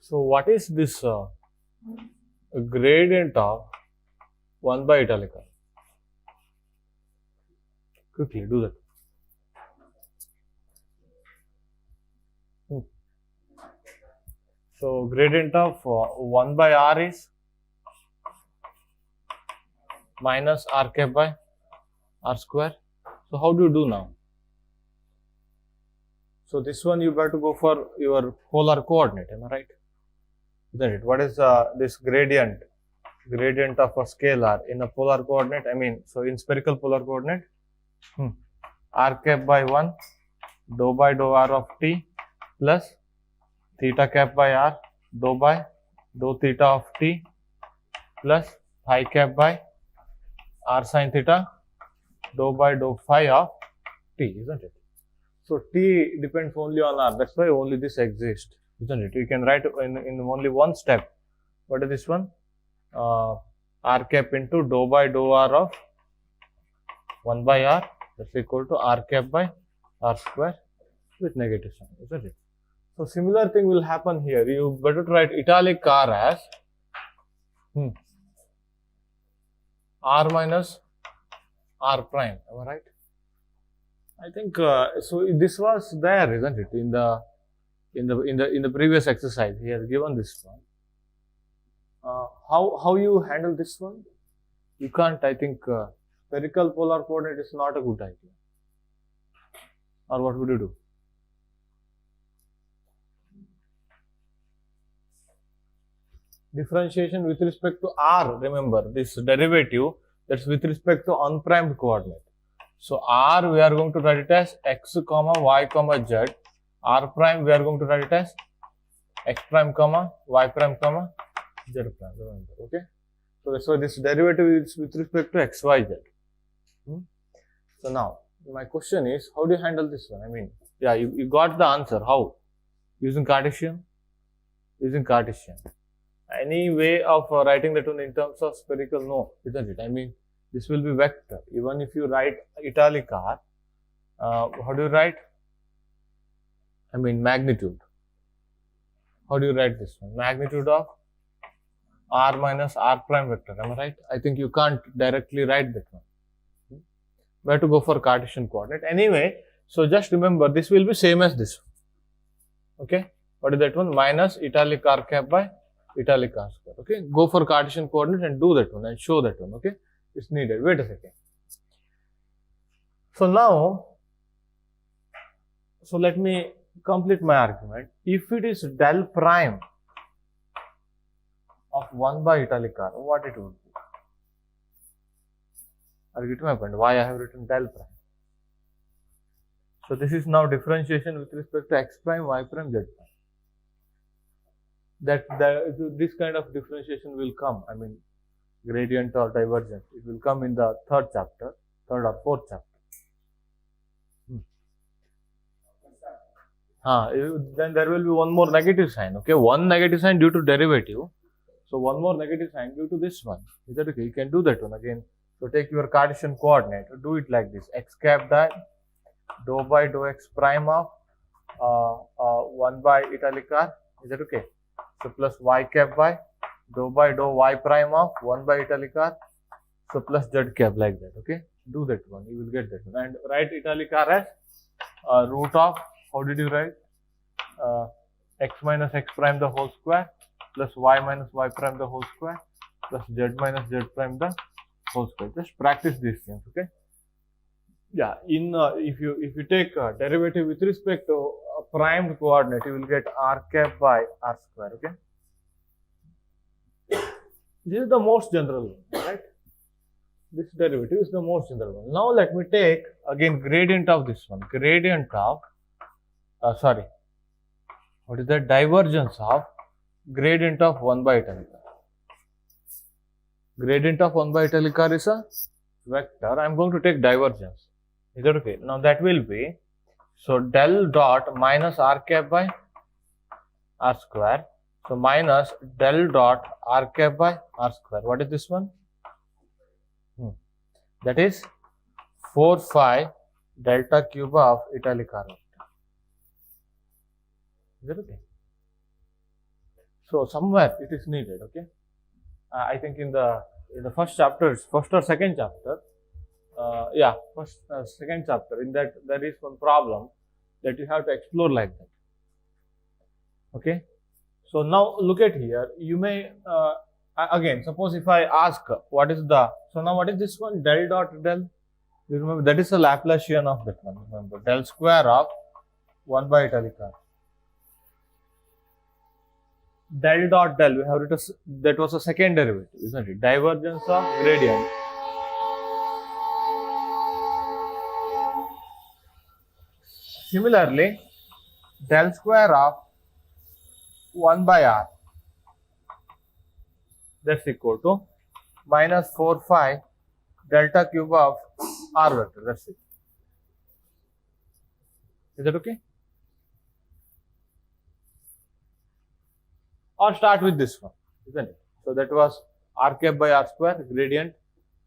So what is this gradient of 1 by italic r? Quickly do that. So gradient of 1 by r is minus r cap by r square. So how do you do now? So this one you have to go for your polar coordinate, am I right? Isn't it? What is this gradient? Gradient of a scalar in a polar coordinate, I mean, so in spherical polar coordinate, r cap by 1 dou by dou r of t plus theta cap by r dou by dou theta of t plus phi cap by r sin theta dou by dou phi of t, isn't it? So t depends only on r, that's why only this exists, isn't it? You can write in only one step. What is this one? R cap into dou by dou r of 1 by r, that's equal to r cap by r square with negative sign, isn't it? So similar thing will happen here. You better write italic r as r minus r prime, am I right? I think so. This was there, isn't it? In the previous exercise, he has given this one. How you handle this one? You can't. I think spherical polar coordinate is not a good idea. Or what would you do? Differentiation with respect to r. Remember this derivative. That's with respect to unprimed coordinate. So r we are going to write it as x comma y comma z. R prime we are going to write it as x prime comma y prime comma z prime. Remember, okay? So this derivative is with respect to x, y, z. So now my question is, how do you handle this one? I mean, yeah, you got the answer. How? Using Cartesian? Using Cartesian. Any way of writing that one in terms of spherical? No, isn't it? I mean, this will be vector. Even if you write italic r, how do you write? I mean, magnitude. How do you write this one? Magnitude of r minus r prime vector. Am I right? I think you can't directly write that one. We have to go for Cartesian coordinate. Anyway, so just remember this will be same as this one. Okay? What is that one? Minus italic r cap by italic r square. Okay? Go for Cartesian coordinate and do that one and show that one. Okay? It's needed. Wait a second. So now, so let me complete my argument. If it is del prime of 1 by italic r, what it would be? I'll get to my point. Why I have written del prime. So this is now differentiation with respect to x prime, y prime, z prime. This kind of differentiation will come. I mean, gradient or divergence. It will come in the third or fourth chapter. Then there will be one more negative sign. Okay, one negative sign due to derivative. So one more negative sign due to this one. Is that okay? You can do that one again. So take your Cartesian coordinate. Do it like this: x cap dot dou by dou x prime of 1 by italic r. Is that okay? So plus y cap by dou by dou y prime of 1 by italic r. So plus z cap, like that. Okay, do that one. You will get that one. And write italic r as root of, how did you write? X minus x prime the whole square plus y minus y prime the whole square plus z minus z prime the whole square. Just practice these things. Okay. Yeah. If you take derivative with respect to a primed coordinate, you will get r cap by r square. Okay. This is the most general one, right? This derivative is the most general one. Now let me take again gradient of this one. Gradient of what is the divergence of gradient of 1 by italic r? Gradient of 1 by italic r is a vector. I am going to take divergence. Is that okay? Now that will be, so del dot minus r cap by r square. So minus del dot r cap by r square. What is this one? That is 4 phi delta cube of italic r vector. Is that okay? So somewhere it is needed. Okay, I think in the first chapter, first or second chapter, second chapter. In that there is one problem that you have to explore like that. Okay, so now look at here. You may again suppose if I ask what is the, so now what is this one, del dot del? You remember that is the Laplacian of that one. Remember del square of 1 by italic r. Del dot del, we have written that was a second derivative, isn't it? Divergence of gradient. Similarly, del square of 1 by r, that's equal to minus 4 phi delta cube of r vector. That's it. Is that okay? Or start with this one, isn't it? So that was r cap by r square gradient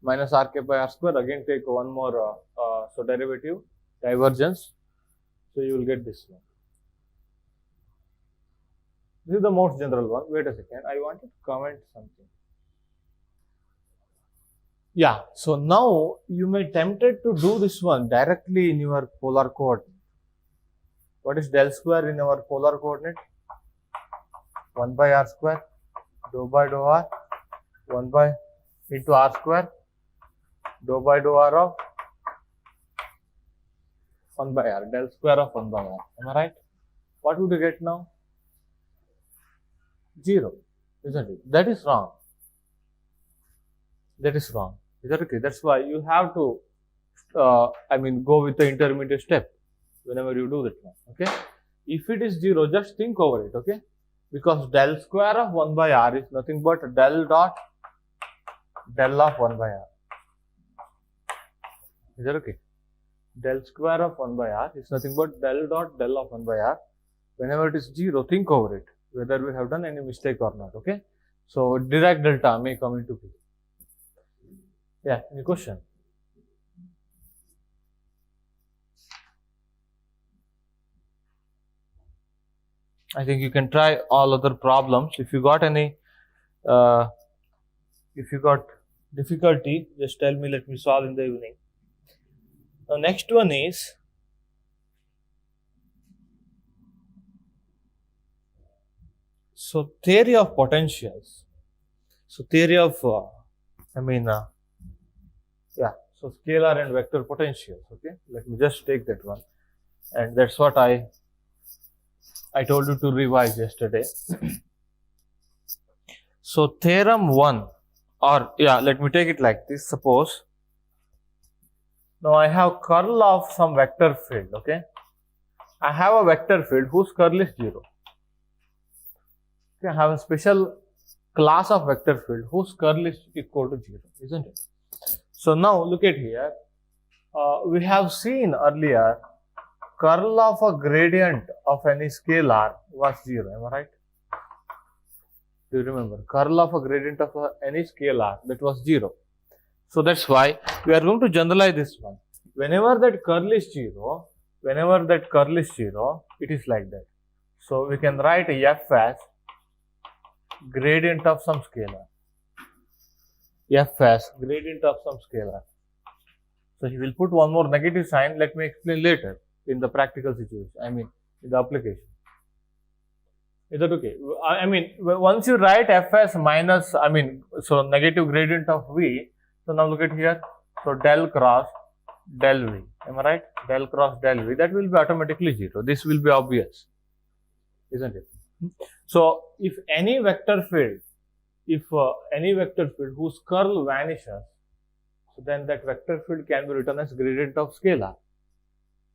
minus r cap by r square. Again take one more so derivative, divergence. So you will get this one. This is the most general one. Wait a second, I want to comment something. Yeah, so now you may tempted to do this one directly in your polar coordinate. What is del square in our polar coordinate? 1 by r square, dou by dou r, 1 by into r square, dou by dou r of 1 by r, del square of 1 by r. Am I right? What would you get now? 0, isn't it? That is wrong. That is wrong. Is that okay? That's why you have to, go with the intermediate step whenever you do that one. Okay? If it is 0, just think over it. Okay? Because del square of 1 by r is nothing but del dot del of 1 by r. Is that okay? Del square of 1 by r is nothing but del dot del of 1 by r. Whenever it is 0, think over it, whether we have done any mistake or not. Okay? So Dirac delta may come into play. Yeah, any question? I think you can try all other problems. If you got any, if you got difficulty, just tell me, let me solve in the evening. Now next one is, so theory of potentials. So theory of, so scalar and vector potentials. Okay, let me just take that one, and that's what I told you to revise yesterday. So theorem 1, or let me take it like this. Suppose now I have curl of some vector field. Okay, I have a vector field whose curl is 0. Okay, I have a special class of vector field whose curl is equal to 0, isn't it? So now look at here. We have seen earlier curl of a gradient of any scalar was 0. Am I right? Do you remember? Curl of a gradient of any scalar, that was 0. So that's why we are going to generalize this one. Whenever that curl is 0, it is like that. So we can write f as gradient of some scalar. F as gradient of some scalar. So he will put one more negative sign. Let me explain later in the practical situation. In the application. Is that okay? Once you write f as minus, so negative gradient of v. So now look at here. So del cross del v. Am I right? Del cross del v. That will be automatically 0. This will be obvious, isn't it? So if any vector field, whose curl vanishes, so then that vector field can be written as gradient of scalar.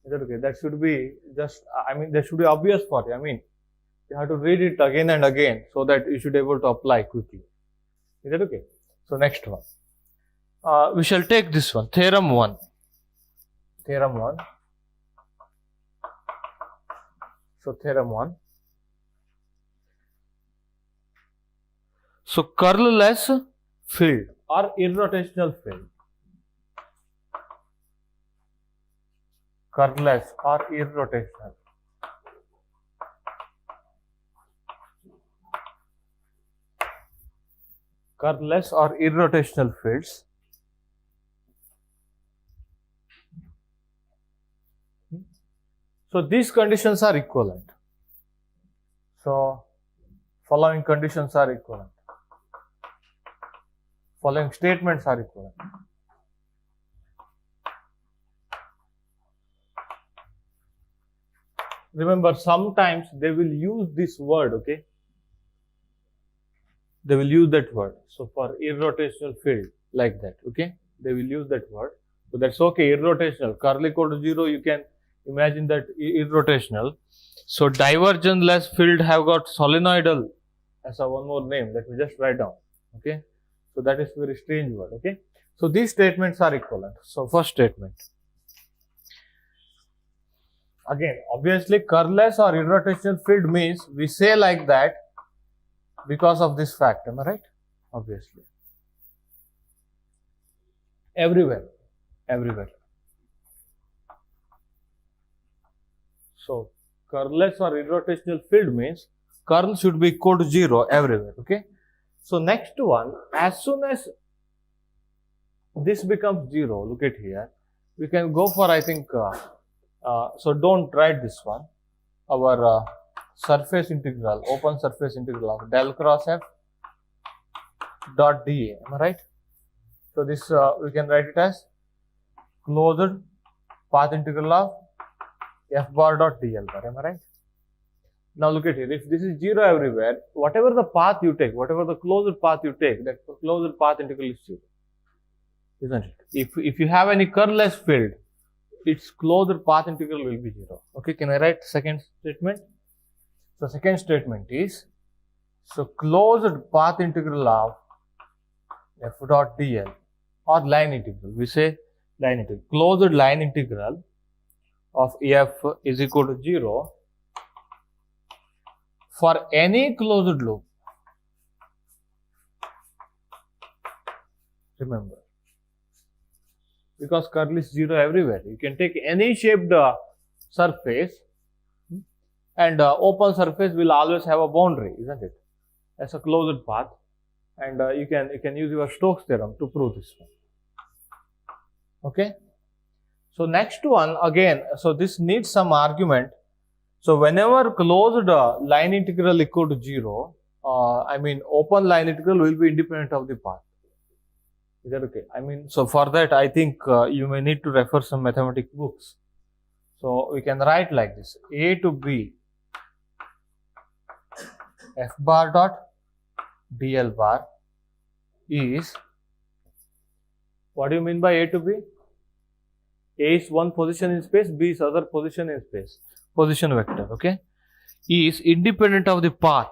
Is that okay? That should be just, that should be obvious for you. You have to read it again and again so that you should be able to apply quickly. Is that okay? So next one. We shall take this one, theorem 1. So theorem 1. So curl-less field or irrotational field. Curl-less or irrotational. curless or irrotational fields. So these conditions are equivalent. So following conditions are equivalent. Following statements are equivalent. Remember, sometimes they will use this word, okay? They will use that word. So for irrotational field, like that, okay? They will use that word. So that's okay, irrotational. Curl equal to 0, you can imagine that irrotational. So divergenceless field have got solenoidal as a one more name. Let me just write down, okay? So that is very strange word, okay? So these statements are equivalent. So first statement. Again, obviously curlless or irrotational field means we say like that because of this fact, am I right? Obviously. Everywhere. So curlless or irrotational field means curl should be equal to 0 everywhere, okay? So next one, as soon as this becomes 0, look at here, we can go for, I think, so don't write this one, our surface integral, open surface integral of del cross f dot dA, am I right? So this we can write it as closed path integral of f bar dot dl bar, am I right? Now look at here, if this is 0 everywhere, whatever the path you take, whatever the closed path you take, that closed path integral is 0, isn't it? If you have any curlless field, its closed path integral will be 0. Okay, can I write second statement? So second statement is, so closed path integral of f dot dl or line integral, we say line integral, closed line integral of f is equal to 0 for any closed loop. Remember, because curl is 0 everywhere, you can take any shaped surface, and open surface will always have a boundary, isn't it, as a closed path, and you can use your Stokes theorem to prove this one. Okay, so next one again, so this needs some argument. So whenever closed line integral equal to 0, I mean open line integral will be independent of the path. Is that okay? I mean, so for that I think you may need to refer some mathematics books. So we can write like this, A to B f bar dot dl bar is, what do you mean by A to B? A is one position in space, B is other position in space, position vector, okay, is independent of the path.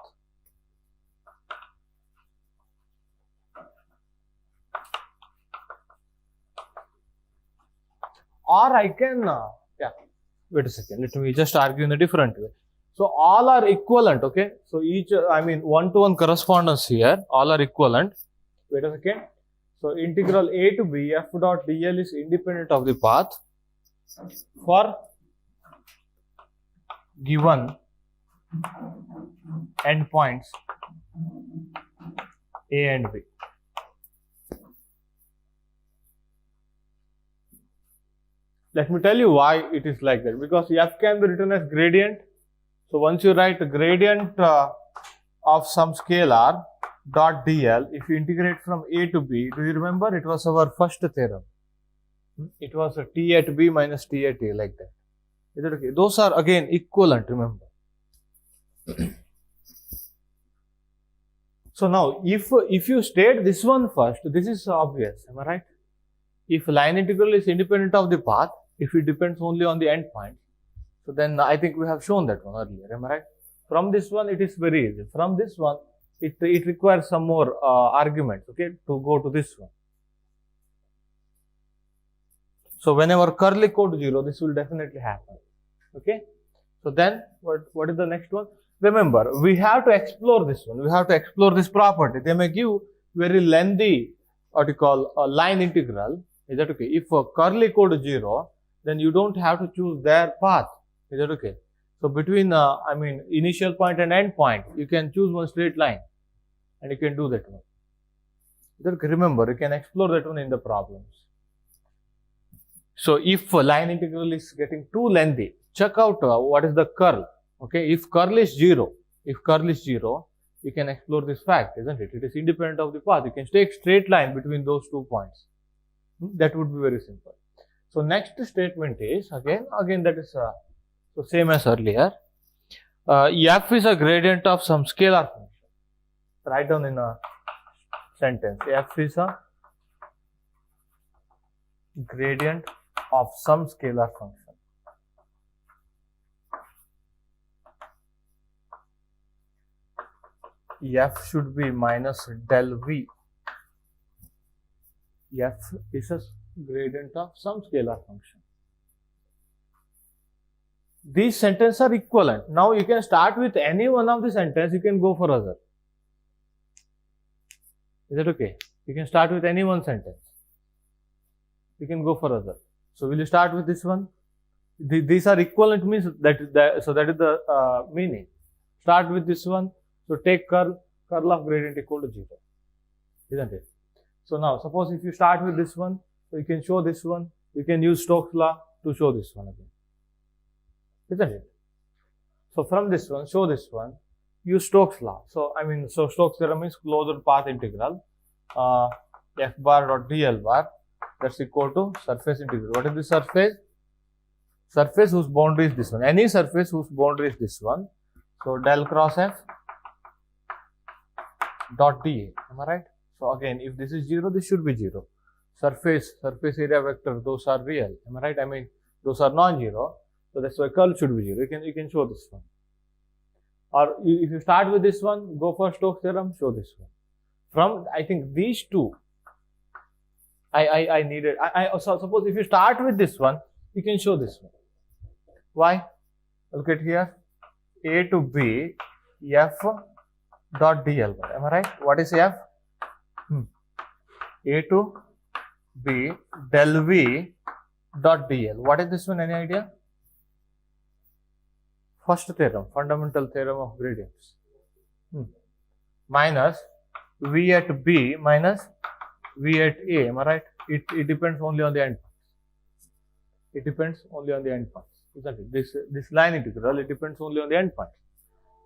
Or I can, wait a second, let me just argue in a different way. So all are equivalent, okay. So each, I mean one-to-one correspondence here, all are equivalent. Wait a second. So integral A to B f dot dl is independent of the path for given endpoints A and B. Let me tell you why it is like that, because f can be written as gradient. So once you write a gradient of some scalar dot dl, if you integrate from A to B, do you remember it was our first theorem? It was a t at B minus t at A, like that. Is it okay? Those are again equivalent, remember. So now if you state this one first, this is obvious, am I right? If line integral is independent of the path, if it depends only on the endpoint, so then I think we have shown that one earlier, am I right? From this one it is very easy. From this one it requires some more arguments, okay, to go to this one. So whenever curl equal to 0, this will definitely happen, okay. So then what is the next one? Remember, we have to explore this one, we have to explore this property. They may give very lengthy, what you call a line integral. Is that okay? If curl equal to 0, then you don't have to choose their path. Is that okay? So between I mean initial point and end point, you can choose one straight line, and you can do that one. Remember, you can explore that one in the problems. So if a line integral is getting too lengthy, check out what is the curl. Okay, if curl is 0, you can explore this fact, isn't it? It is independent of the path. You can take straight line between those 2 points. That would be very simple. So next statement is again that is so same as earlier. F is a gradient of some scalar function. Write down in a sentence. F is a gradient of some scalar function. F should be minus del V. F is a gradient of some scalar function. These sentences are equivalent. Now you can start with any one of the sentences, you can go for other. Is that okay? You can start with any one sentence. You can go for other. So will you start with this one? These are equivalent means that is the meaning. Start with this one. So take curl of gradient equal to 0. Isn't it? So now suppose if you start with this one, so you can show this one. You can use Stokes law to show this one again. Isn't it? So from this one, show this one, use Stokes law. So Stokes theorem is closed path integral f bar dot dl bar, that's equal to surface integral. What is the surface? Surface whose boundary is this one. Any surface whose boundary is this one. So del cross f dot dA. Am I right? So again, if this is 0, this should be 0. Surface area vector, those are real. Am I right? Those are non-zero. So that's why curl should be 0. You can show this one. Or if you start with this one, go for Stokes theorem, show this one. From, I think these two, so suppose if you start with this one, you can show this one. Why? Look at here. A to B, F dot dl bar. Am I right? What is F? A to B del V dot dl. What is this one? Any idea? First theorem, fundamental theorem of gradients. Minus V at B minus V at A. Am I right? It depends only on the endpoints. It depends only on the endpoints. Isn't it? This line integral, it depends only on the endpoints.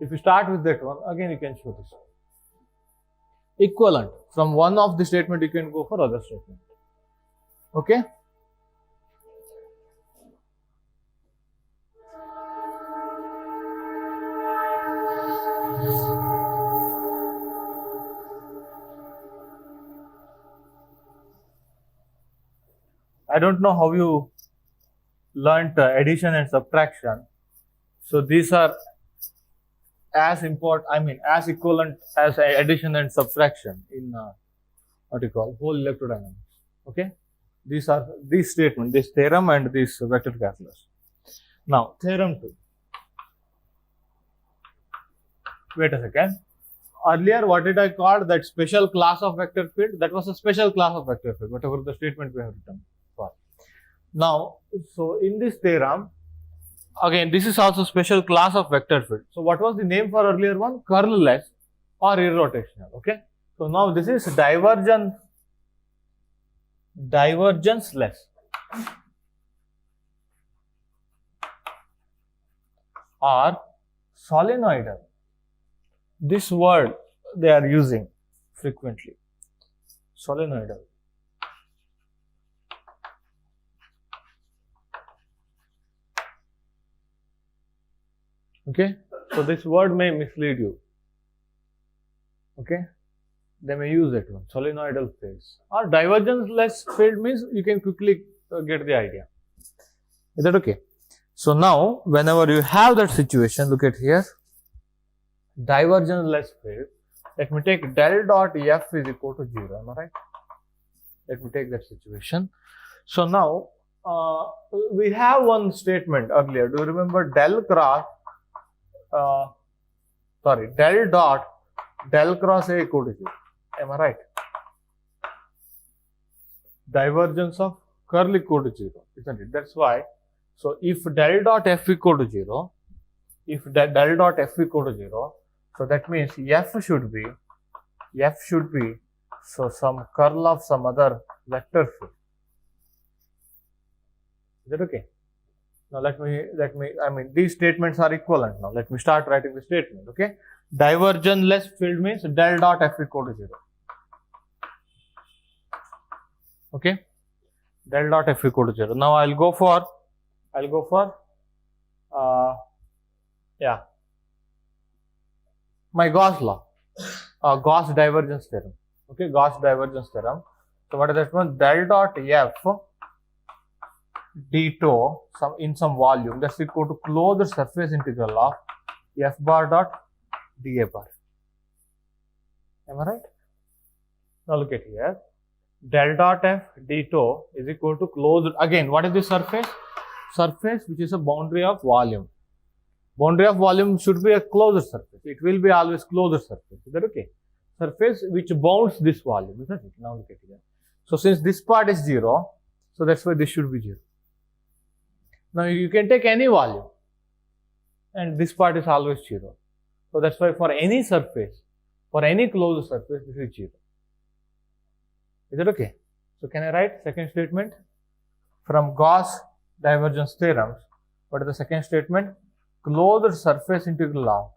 If you start with that one, again you can show this one. Equivalent. From one of the statement, you can go for other statement. Okay? I don't know how you learnt addition and subtraction. So these are as important, as equivalent as addition and subtraction in what you call whole electrodynamics. Okay, these statements, this theorem and this vector calculus. Now theorem 2. Wait a second. Earlier, what did I call that special class of vector field? That was a special class of vector field, whatever the statement we have written for. Now, so in this theorem, again, this is also special class of vector field. So what was the name for earlier one? Curl-less or irrotational. Okay. So now this is divergence-less. Or solenoidal. This word they are using frequently. Solenoidal. Okay, so this word may mislead you. Okay, they may use that one, solenoidal phase. Or divergence-less field means you can quickly get the idea. Is that okay? So now, whenever you have that situation, look at here, divergence-less field. Let me take del dot F is equal to 0. Am I right? Let me take that situation. So now, we have one statement earlier. Do you remember del dot del cross A equal to 0. Am I right? Divergence of curl equal to 0, isn't it? That's why. So if del dot F equal to 0, so that means F should be so some curl of some other vector field. Is that okay? Now these statements are equivalent now. Let me start writing the statement, okay? Divergenceless field means del dot f equal to 0. Okay? Del dot f equal to 0. Now I'll go for my Gauss law, Gauss divergence theorem. Okay, Gauss divergence theorem. So what is that one? Del dot f d tau in some volume, that's equal to closed surface integral of f bar dot dA bar. Am I right? Now look at here. Del dot f d tau is equal to closed. Again, what is the surface? Surface which is a boundary of volume. Boundary of volume should be a closed surface. It will be always closed surface. Is that okay? Surface which bounds this volume, isn't it? Now look at here. So since this part is 0, so that's why this should be 0. Now you can take any volume and this part is always 0. So that's why for any surface, for any closed surface, this is 0. Is that okay? So can I write second statement? From Gauss divergence theorems, what is the second statement? Closed surface integral of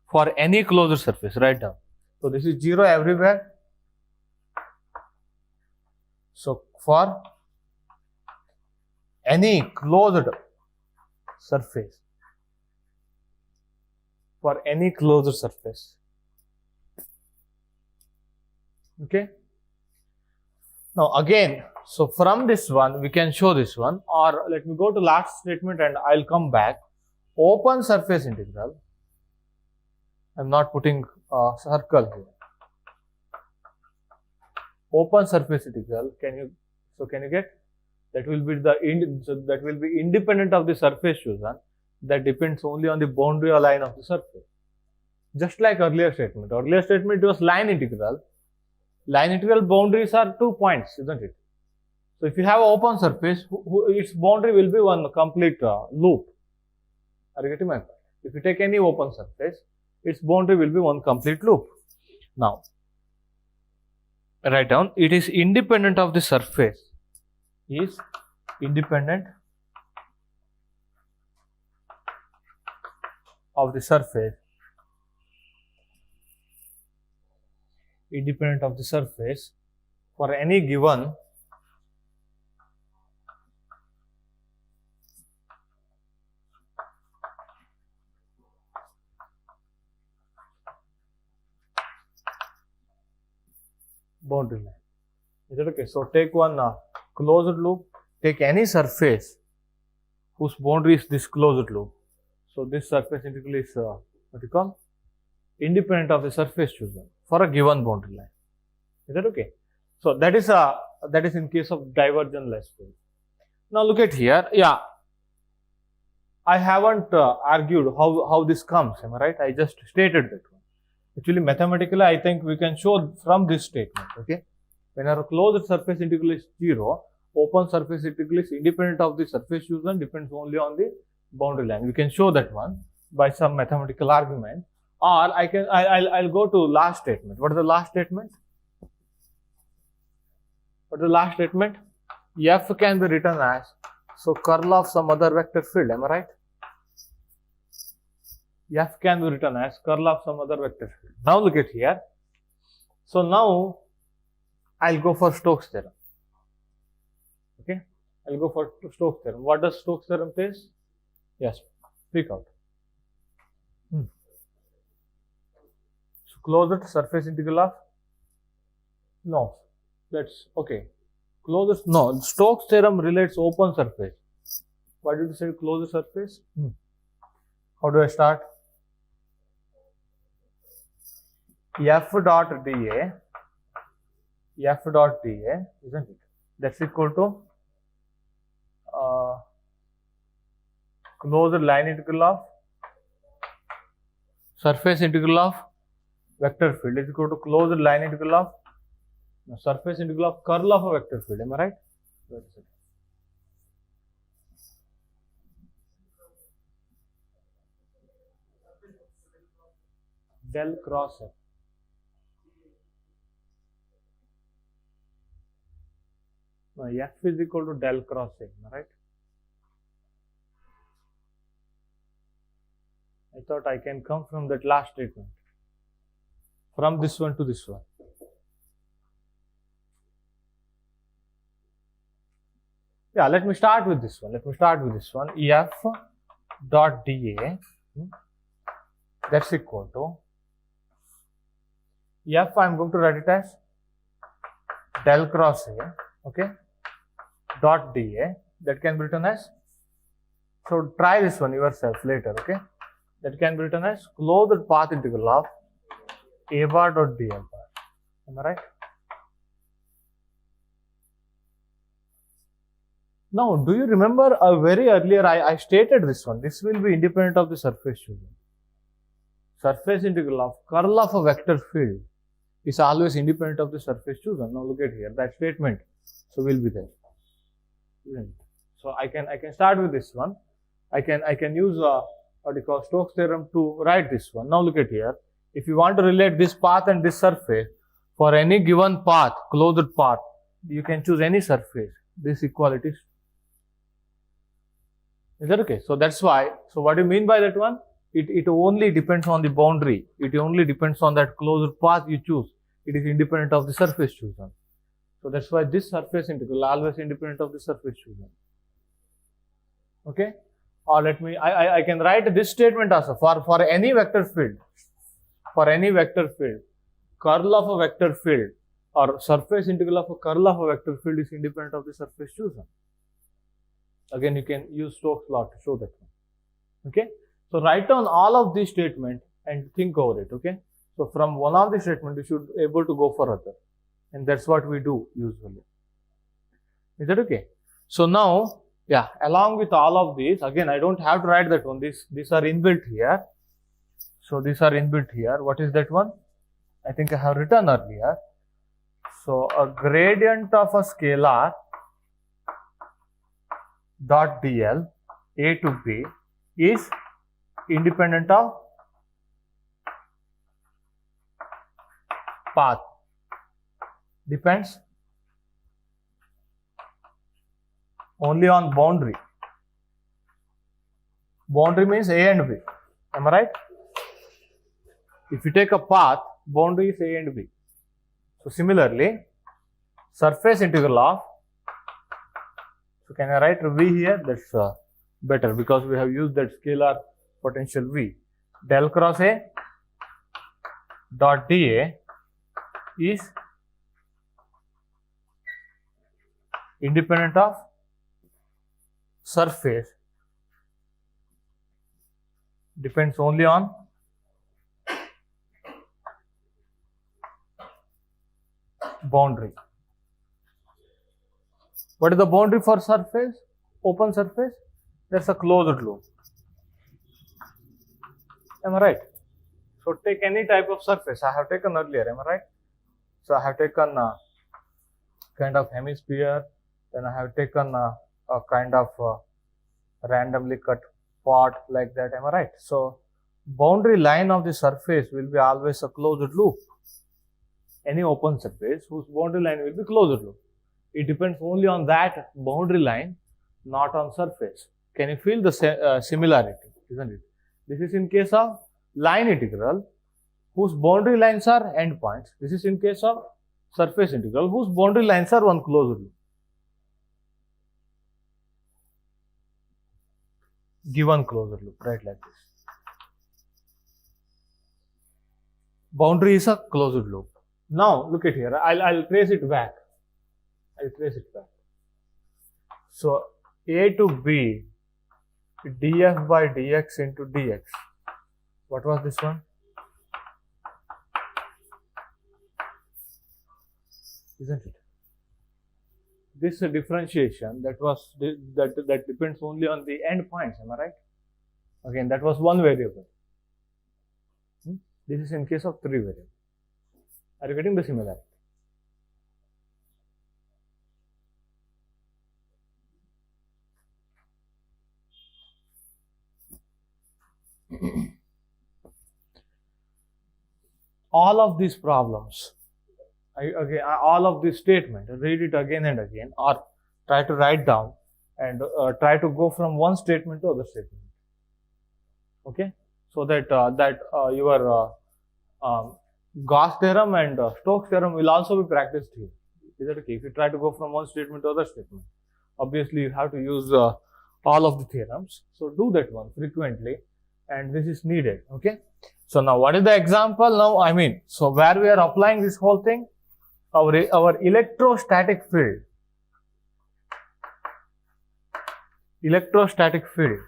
for any closed surface, write down. So this is 0 everywhere. So for any closed surface, okay. Now again, so from this one we can show this one, or let me go to last statement and I'll come back. Open surface integral. I'm not putting a circle here. Open surface integral. Can you get? That will be that will be independent of the surface chosen. That depends only on the boundary line of the surface. Just like earlier statement. Earlier statement was line integral. Line integral boundaries are 2 points, isn't it? So if you have an open surface, its boundary will be one complete loop. Are you getting my point? If you take any open surface, its boundary will be one complete loop. Now, write down, it is independent of the surface. Is independent of the surface. Independent of the surface for any given boundary line. Is that okay? So take one closed loop, take any surface whose boundary is this closed loop. So this surface integral is what you call independent of the surface chosen for a given boundary line. Is that okay? So that is in case of divergenceless field. Now look at here. Yeah, I haven't argued how this comes. Am I right? I just stated that one. Actually, mathematically, I think we can show from this statement. Okay, when our closed surface integral is 0, open surface integral is independent of the surface chosen, depends only on the boundary line. We can show that one by some mathematical argument, or I'll go to last statement. What is the last statement? What is the last statement? F can be written as, so curl of some other vector field. Am I right? F can be written as curl of some other vector field. Now look at here. So now I'll go for Stokes theorem. Okay, I'll go for Stokes theorem. What does Stokes theorem says? Yes, speak out. So closed surface integral of, no, that's okay. Closed, no, Stokes theorem relates open surface. Why did you say closed surface? How do I start? F dot dA, isn't it? That's equal to closed line integral of surface integral of vector field is equal to closed line integral of surface integral of curl of a vector field. Am I right? Wait a second. del cross F. No, F is equal to del cross A, right? I thought I can come from that last statement. From this one to this one. Yeah, let me start with this one. F dot dA, that's equal to F, I am going to write it as del cross A, okay, dot dA, that can be written as, so try this one yourself later, okay, that can be written as closed path integral of A bar dot dA bar. Am I right? Now, do you remember very earlier I stated this one? This will be independent of the surface chosen. Surface integral of curl of a vector field is always independent of the surface chosen. Now look at here, that statement. So will be there. So I can start with this one. I can use what you call Stokes theorem to write this one. Now look at here. If you want to relate this path and this surface for any given path, closed path, you can choose any surface. This equality is that okay? So that's why. So what do you mean by that one? It only depends on the boundary. It only depends on that closed path you choose. It is independent of the surface chosen. So that's why this surface integral always independent of the surface chosen. Okay? Or let me, I can write this statement also for any vector field. For any vector field, curl of a vector field or surface integral of a curl of a vector field is independent of the surface chosen. Again, you can use Stokes law to show that one. Okay? So write down all of these statements and think over it. Okay? So from one of the statements, you should be able to go for other. And that's what we do usually. Is that okay? So now, yeah, along with all of these, again, I don't have to write that one. These are inbuilt here. So these are inbuilt here. What is that one? I think I have written earlier. So a gradient of a scalar dot dl A to B is independent of path. Depends only on boundary. Boundary means A and B. Am I right? If you take a path, boundary is A and B. So similarly, surface integral of, so can I write V here? That's better because we have used that scalar potential V. Del cross A dot dA is independent of surface, depends only on boundary. What is the boundary for surface? Open surface? There's a closed loop. Am I right? So take any type of surface. I have taken earlier. Am I right? So I have taken a kind of hemisphere. Then I have taken a kind of randomly cut part like that. Am I right? So boundary line of the surface will be always a closed loop. Any open surface whose boundary line will be closed loop. It depends only on that boundary line, not on surface. Can you feel the similarity, isn't it? This is in case of line integral whose boundary lines are endpoints. This is in case of surface integral whose boundary lines are one closed loop. Given closed loop, right, like this. Boundary is a closed loop. Now look at here. I'll trace it back. So A to B, df by dx into dx. What was this one? Isn't it? This differentiation that depends only on the endpoints. Am I right? Again, that was one variable. This is in case of three variables. Are you getting the similarity? all of these problems, all of this statement, read it again and again, or try to write down and try to go from one statement to other statement. Okay, so that your Gauss theorem and Stokes theorem will also be practiced here. Is that okay? If you try to go from one statement to other statement, obviously you have to use all of the theorems. So do that one frequently, and this is needed. Okay. So now what is the example now? So where we are applying this whole thing, our electrostatic field. Electrostatic field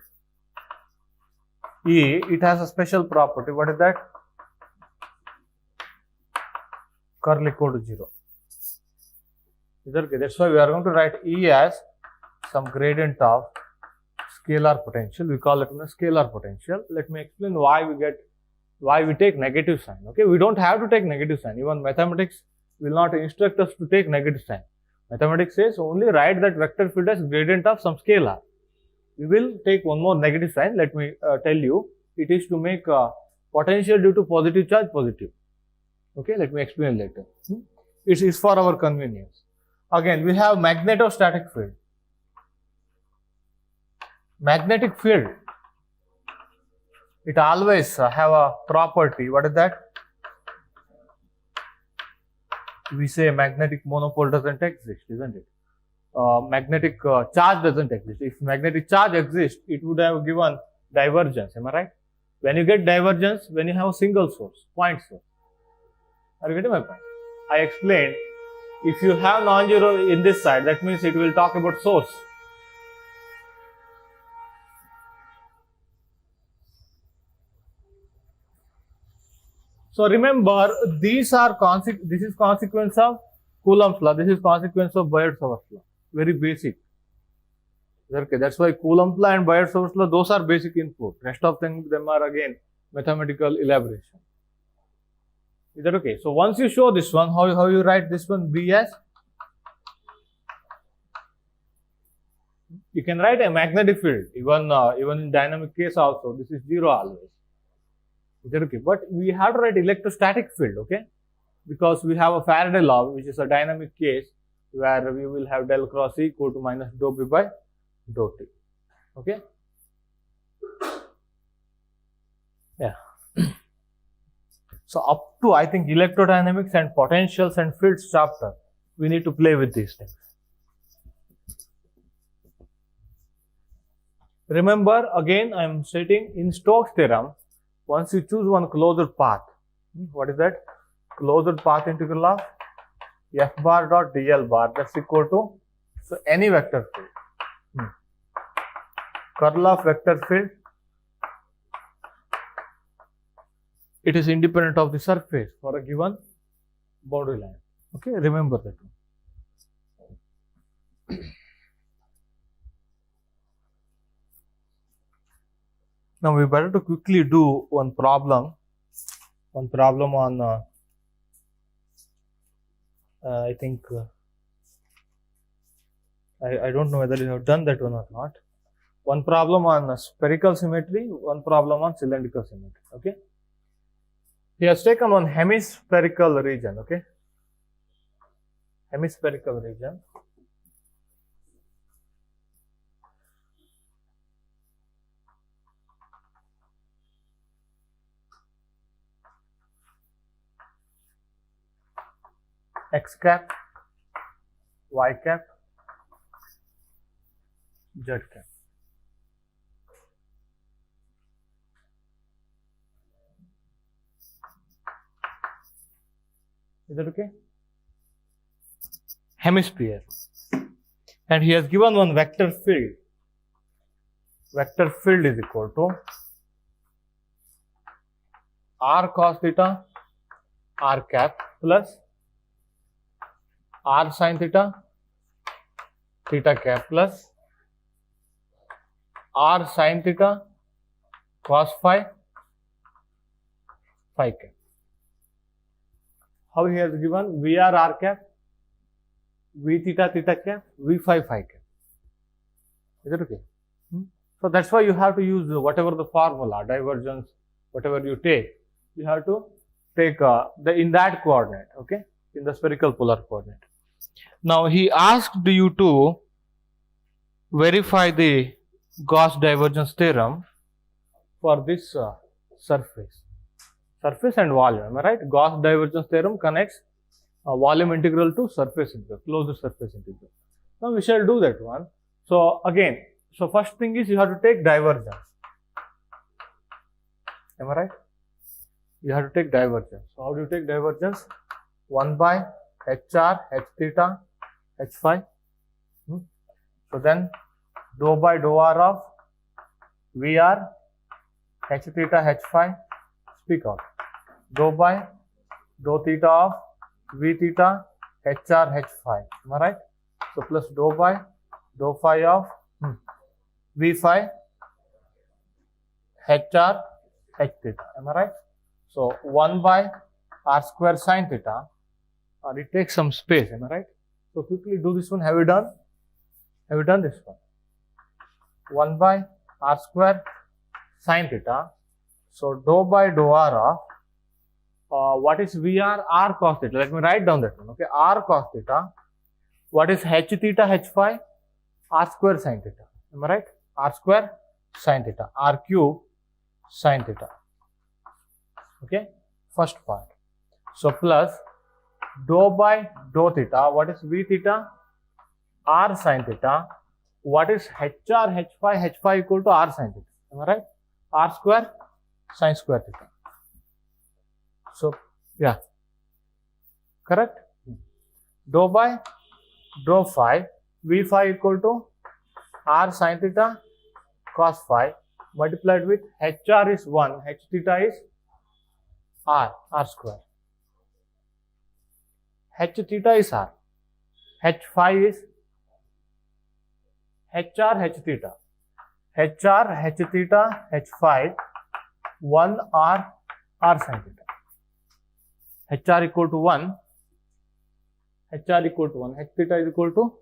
E, it has a special property. What is that? Curl equal to 0. Okay, that's why we are going to write E as some gradient of scalar potential. We call it a scalar potential. Let me explain why we take negative sign. Okay, we don't have to take negative sign. Even mathematics will not instruct us to take negative sign. Mathematics says only write that vector field as gradient of some scalar. We will take one more negative sign. Let me tell you, it is to make potential due to positive charge positive. Okay, let me explain later. It is for our convenience. Again, we have magnetostatic field. Magnetic field, it always have a property. What is that? We say magnetic monopole doesn't exist, isn't it? Magnetic charge doesn't exist. If magnetic charge exists, it would have given divergence. Am I right? When you get divergence, when you have a single source, point source. Are you getting my point? I explained, if you have non-zero in this side, that means it will talk about source. So remember, this is consequence of Coulomb's law. This is consequence of Biot-Savart law. Very basic. Okay, that's why Coulomb's law and Biot-Savart law, those are basic input. Rest of them are again mathematical elaboration. Is that okay? So once you show this one, how you write this one? B as, you can write a magnetic field. Even in dynamic case also, this is 0 always. Is that okay? But we have to write electrostatic field, okay? Because we have a Faraday law, which is a dynamic case, where we will have del cross E equal to minus dou B by dou T. Okay? Yeah. So up to, I think, electrodynamics and potentials and fields chapter, we need to play with these things. Remember, again, I am stating in Stokes theorem, once you choose one closed path, what is that? Closed path integral of f bar dot dl bar, that's equal to, so any vector field. Curl of vector field, it is independent of the surface for a given boundary line. Okay, remember that one. Now we better to quickly do one problem on I think I don't know whether you have done that one or not. One problem on spherical symmetry, one problem on cylindrical symmetry. Okay. He has taken one hemispherical region. Okay. Hemispherical region. X cap, Y cap, Z cap. Is that okay? Hemisphere. And he has given one vector field. Vector field is equal to r cos theta, r cap plus r sin theta, theta cap plus r sin theta, cos phi, phi cap. How he has given Vr r cap, V theta theta cap, V phi phi cap. Is that okay? So that's why you have to use whatever the formula, divergence, whatever you take, you have to take in that coordinate, okay, in the spherical polar coordinate. Now he asked you to verify the Gauss divergence theorem for this surface and volume. Am I right? Gauss divergence theorem connects volume integral to surface integral, closed surface integral. Now we shall do that one. So again, so first thing is you have to take divergence. Am I right? You have to take divergence. So how do you take divergence? 1 by HR, H theta, H phi. So then dou by dou r of VR, H theta, H phi. Speak out. Dou by dou theta of V theta, HR, H phi. Am I right? So plus dou by dou phi of V phi, HR, H theta. Am I right? So 1 by r square sin theta, or it takes some space. Am I right? So quickly do this one. Have you done? Have you done this one? 1 by r square sin theta. So dou by dou r of what is VR? R cos theta. Let me write down that one. Okay, R cos theta. What is H theta, H phi? R square sin theta. Am I right? R square sin theta. R cube sin theta. Okay, first part. So plus dou by dou theta. What is V theta? R sin theta. What is HR, H phi? H phi equal to R sin theta. Am I right? R square sin square theta. So yeah, correct. Dou by dou phi. V phi equal to R sin theta cos phi multiplied with HR is 1, H theta is R square. H theta is R. H phi is HR, H theta. HR, H theta, H phi 1 R sin theta. HR equal to 1. HR equal to 1. H theta is equal to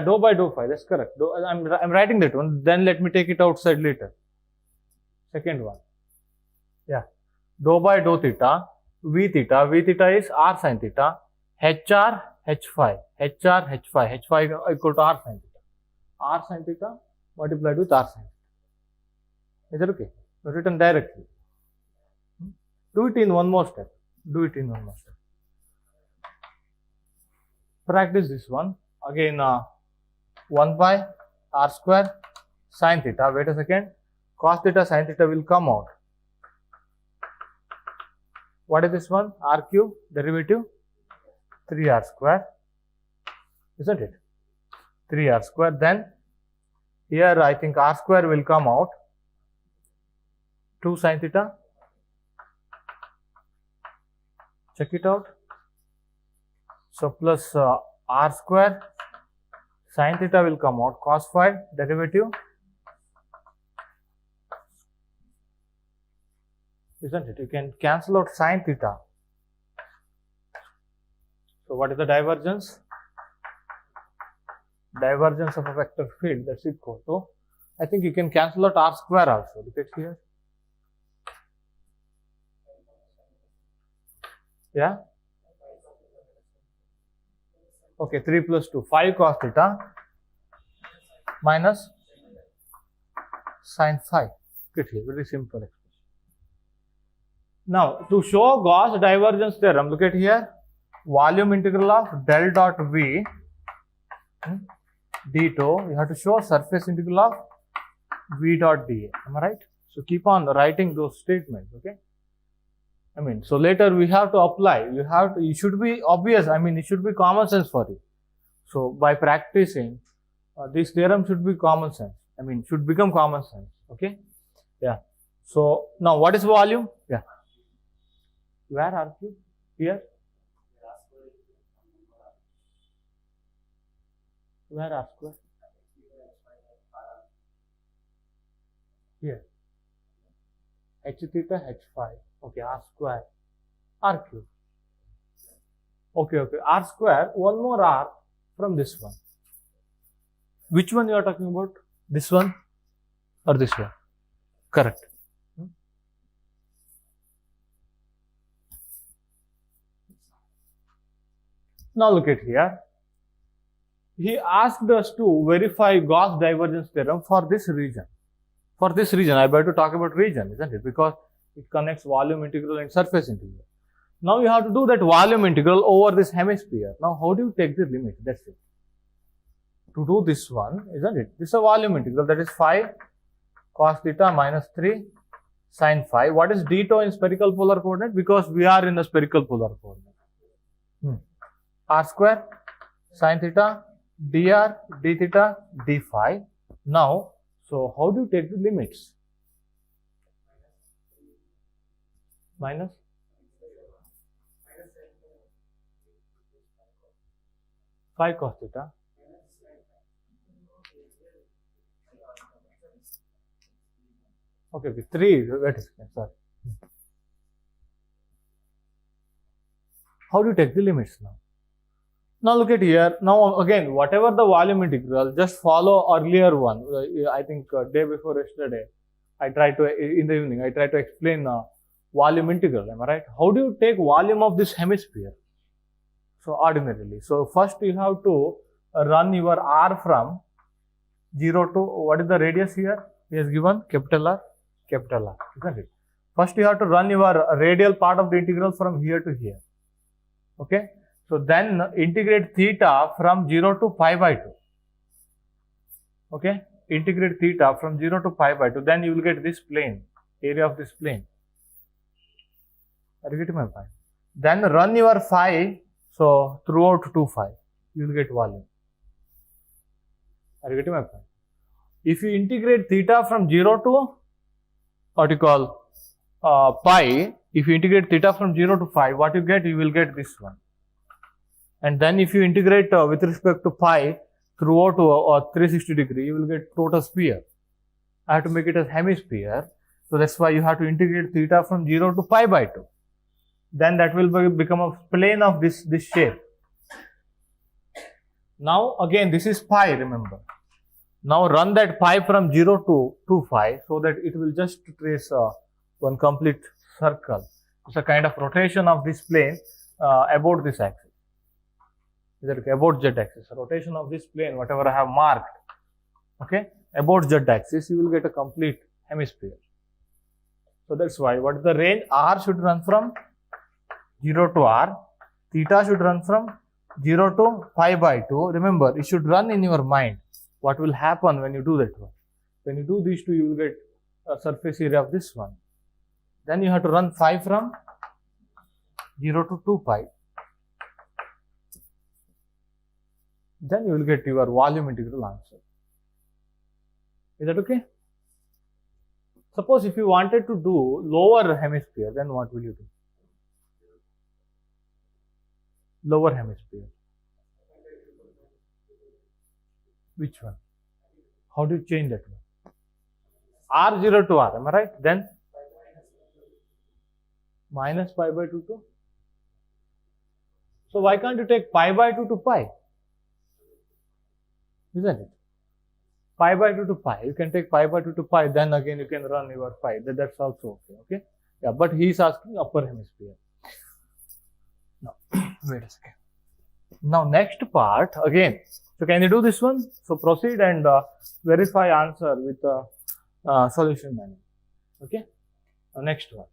dou by dou phi. That's correct. I'm writing that one. Then let me take it outside later. Second one. Yeah. Dou by dou theta. V theta. V theta is R sin theta. HR, H phi. HR, H phi. H phi equal to R sin theta. R sin theta multiplied with R sin theta. Is that okay? So written directly. Do it in one more step. Do it in one more step. Practice this one. Again, 1 by r square sin theta. Wait a second. Cos theta sin theta will come out. What is this one? R cube derivative 3r square. Isn't it? 3r square. Then here I think r square will come out. 2 sin theta. Check it out. So plus r square sin theta will come out. Cos phi derivative. Isn't it? You can cancel out sin theta. So what is the divergence? Divergence of a vector field, that's equal to, I think you can cancel out r square also. Look at here. Yeah. Okay, 3 plus 2, 5 cos theta minus sin phi. Look at here, very simple expression. Now, to show Gauss divergence theorem, look at here. Volume integral of del dot V d tau, you have to show surface integral of V dot dA. Am I right? So keep on writing those statements, okay? I mean, so later we have to apply. It should be obvious. I mean, it should be common sense for you. So by practicing, this theorem should be common sense. I mean, should become common sense. Okay? Yeah. So now, what is volume? Yeah. Where are you? Here. Where R square? Here. H theta, H phi. Okay, R square, R cube. Okay, R square, one more R from this one. Which one you are talking about? This one or this one? Correct. Now look at here. He asked us to verify Gauss divergence theorem for this region. For this region, I better talk about region, isn't it? Because it connects volume integral and surface integral. Now you have to do that volume integral over this hemisphere. Now how do you take the limit? That's it. To do this one, isn't it? This is a volume integral, that is phi cos theta minus 3 sin phi. What is d tau in spherical polar coordinate? Because we are in the spherical polar coordinate. R square sin theta dr d theta d phi. Now, so how do you take the limits? Minus phi cos theta. Okay, 3, wait a second, sorry. How do you take the limits now? Now look at here. Now again, whatever the volume integral, just follow earlier one. I think day before yesterday, I tried to, in the evening, I tried to explain volume integral, am I right? How do you take volume of this hemisphere? So ordinarily. So first you have to run your R from 0 to, what is the radius here? He has given capital R, isn't it? First you have to run your radial part of the integral from here to here. Okay. So then integrate theta from 0 to pi by 2. Okay. Integrate theta from 0 to pi by 2. Then you will get this plane, area of this plane. Are you getting my point? Then run your phi, so throughout 2 phi, you will get volume. Are you getting my point? If you integrate theta from 0 to what you call pi, if you integrate theta from 0 to pi, what you get? You will get this one. And then if you integrate with respect to pi throughout 360 degree, you will get total sphere. I have to make it as hemisphere. So that's why you have to integrate theta from 0 to pi by 2. Then that will become a plane of this shape. Now again, this is pi, remember. Now run that pi from 0 to 2 pi so that it will just trace one complete circle. It's a kind of rotation of this plane about this axis. About z axis, rotation of this plane, whatever I have marked, okay, about z axis, you will get a complete hemisphere. So that's why, what is the range? R should run from 0 to R, theta should run from 0 to pi by 2. Remember, it should run in your mind. What will happen when you do that one? When you do these two, you will get a surface area of this one. Then you have to run phi from 0 to 2 pi. Then you will get your volume integral answer. Is that okay? Suppose if you wanted to do lower hemisphere, then what will you do? Lower hemisphere. Which one? How do you change that one? R0 to R, am I right? Then minus pi by 2 to? So why can't you take pi by 2 to pi? Isn't it? Pi by 2 to pi. You can take pi by 2 to pi, then again you can run your pi. That's also okay. Okay? Yeah, but he is asking upper hemisphere. Now, wait a second. Now, next part again. So, can you do this one? So, proceed and verify answer with solution manual. Okay? Next one.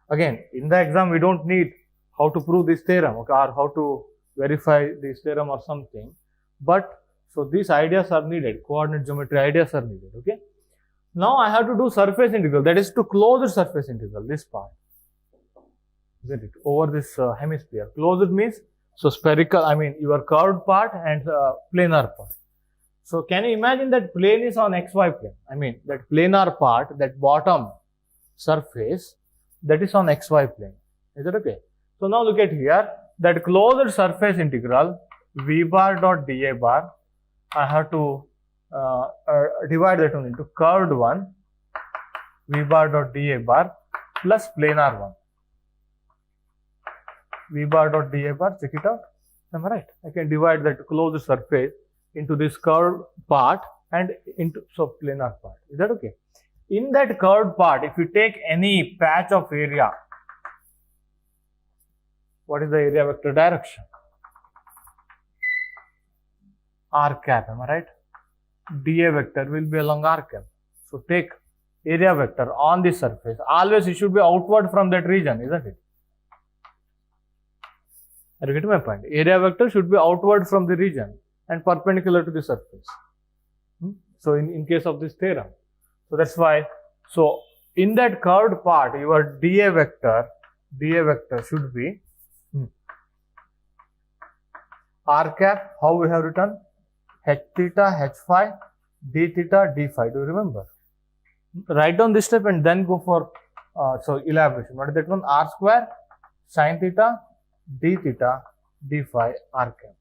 Again, in the exam, we don't need how to prove this theorem, okay, or how to verify this theorem or something. But so these ideas are needed, coordinate geometry ideas are needed, okay. Now I have to do surface integral, that is to close the surface integral, this part, isn't it, over this hemisphere. Closed means, so spherical, I mean your curved part and planar part. So can you imagine that plane is on xy plane, I mean that planar part, that bottom surface, that is on xy plane, is that okay? So now look at here, that closed surface integral v bar dot dA bar, I have to divide that one into curved one, v bar dot dA bar plus planar one, v bar dot dA bar, check it out, am I right? I can divide that closed surface into this curved part and into planar part, is that okay? In that curved part, if you take any patch of area, what is the area vector direction? 1 r cap, am I right? dA vector will be along r cap. So take area vector on the surface. Always it should be outward from that region, isn't it? Are you getting my point? Area vector should be outward from the region and perpendicular to the surface. So in case of this theorem, so that's why. So in that curved part, your dA vector should be r cap. How we have written? H theta, h phi, d theta, d phi. Do you remember? Write down this step and then go for so elaboration. What is that one? R square sin theta, d theta, d phi, r cap.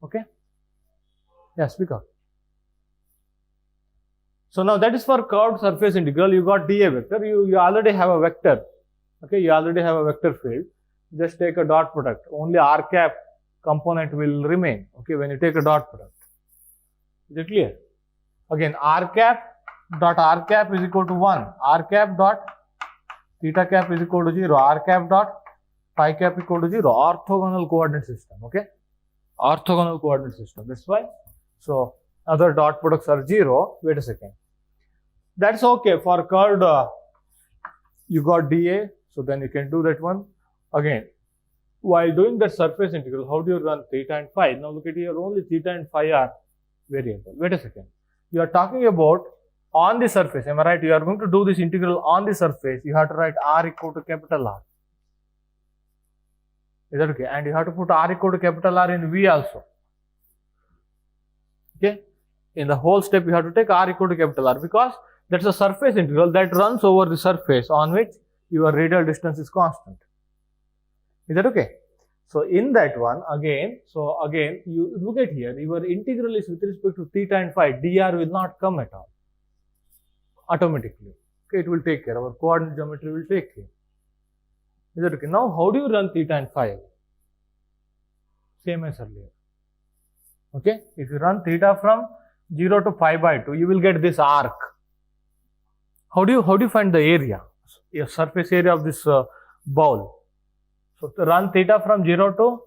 Okay. Yeah, speak up. So now that is for curved surface integral. You got dA vector. You already have a vector. Okay, you already have a vector field. Just take a dot product. Only r cap component will remain. Okay, when you take a dot product. Is it clear? Again, r cap is equal to 1. R cap dot theta cap is equal to 0. R cap dot phi cap equal to 0. Orthogonal coordinate system. Okay, orthogonal coordinate system. That's why. So other dot products are 0. Wait a second. That's okay for curved. You got dA, so then you can do that one. Again, while doing the surface integral, how do you run theta and phi? Now look at here, only theta and phi are variable. Wait a second. You are talking about on the surface, am I right? You are going to do this integral on the surface. You have to write r equal to capital R. Is that okay? And you have to put r equal to capital R in V also. Okay. In the whole step, you have to take r equal to capital R because that's a surface integral that runs over the surface on which your radial distance is constant. Is that okay? So in that one, again, you look at here, your integral is with respect to theta and phi. dr will not come at all. Automatically. Okay, it will take care. Our coordinate geometry will take care. Is that okay? Now, how do you run theta and phi? Same as earlier. Okay, if you run theta from 0 to pi by 2, you will get this arc. How do you find the area? Your surface area of this bowl. So to run theta from 0 to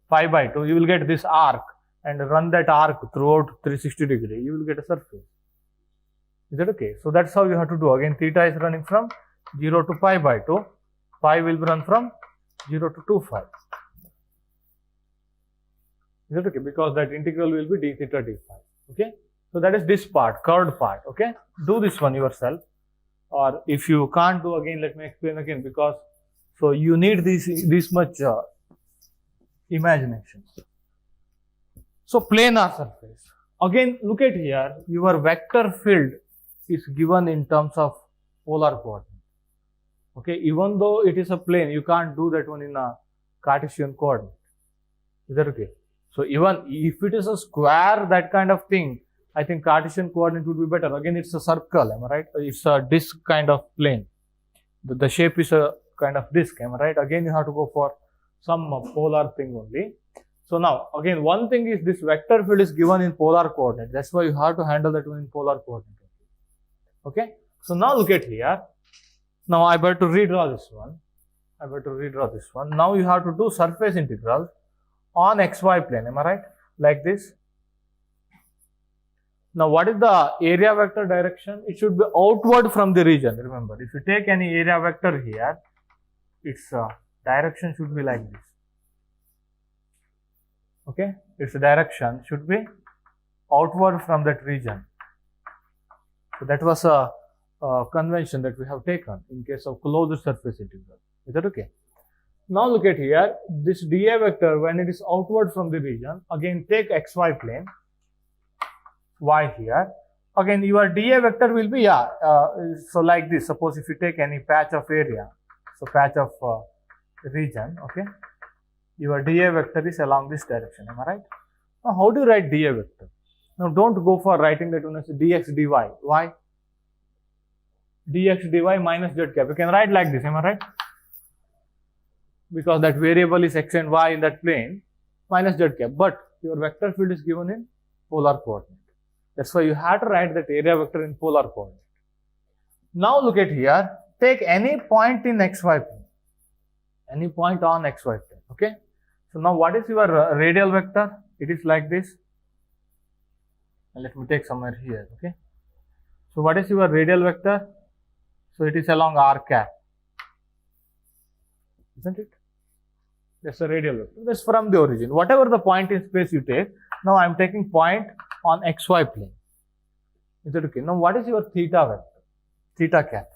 pi by 2, you will get this arc and run that arc throughout 360 degree. You will get a surface. Is that okay? So that's how you have to do. Again, theta is running from 0 to pi by 2. Pi will run from 0 to 2 phi. Is that okay? Because that integral will be d theta d phi. Okay. So that is this part, curved part. Okay. Do this one yourself. Or if you can't do, again, let me explain again, because so you need this much imagination. So planar surface. Again, look at here, your vector field is given in terms of polar coordinate. Okay, even though it is a plane, you can't do that one in a Cartesian coordinate. Is that okay? So even if it is a square, that kind of thing, I think Cartesian coordinate would be better. Again, it's a circle, am I right? It's a disc kind of plane. The shape is a kind of disc, am I right? Again, you have to go for some polar thing only. So now, again, one thing is this vector field is given in polar coordinate. That's why you have to handle that one in polar coordinate. Okay. So now look at here. Now I better to redraw this one. Now you have to do surface integral on xy plane, am I right? Like this. Now what is the area vector direction? It should be outward from the region. Remember, if you take any area vector here, its direction should be like this. Okay, its direction should be outward from that region. So that was a convention that we have taken in case of closed surface integral. Is that okay? Now look at here, this dA vector, when it is outward from the region, again take xy plane, y here. Again, your dA vector will be, so like this. Suppose if you take any patch of area, so patch of region, okay, your dA vector is along this direction, am I right? Now, how do you write dA vector? Now, don't go for writing that one as dx dy. Why? Dx dy minus z cap. You can write like this, am I right? Because that variable is x and y in that plane minus z cap. But your vector field is given in polar coordinate. That's why you have to write that area vector in polar coordinate. Now look at here. Take any point in xy plane. Any point on xy plane. Okay. So now what is your radial vector? It is like this. And let me take somewhere here. Okay. So what is your radial vector? So it is along r cap, isn't it? That's the radial vector. That's from the origin. Whatever the point in space you take, now I am taking point on xy plane. Is that okay? Now what is your theta vector? Theta cap.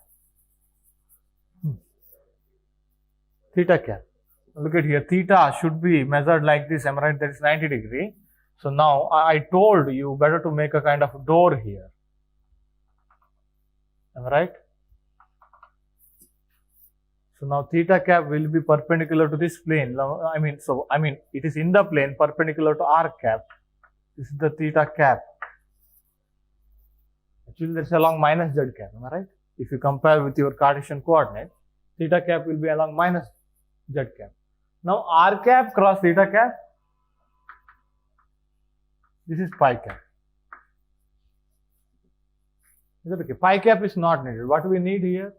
Theta cap. Look at here. Theta should be measured like this. Am I right? That is 90 degree. So now I told you better to make a kind of door here. Am I right? So now theta cap will be perpendicular to this plane. Now, I mean it is in the plane perpendicular to r cap. This is the theta cap. Actually, that's along minus z cap. Am I right? If you compare with your Cartesian coordinate, theta cap will be along minus z cap. Now r cap cross theta cap. This is pi cap. Is that okay? Pi cap is not needed. What we need here?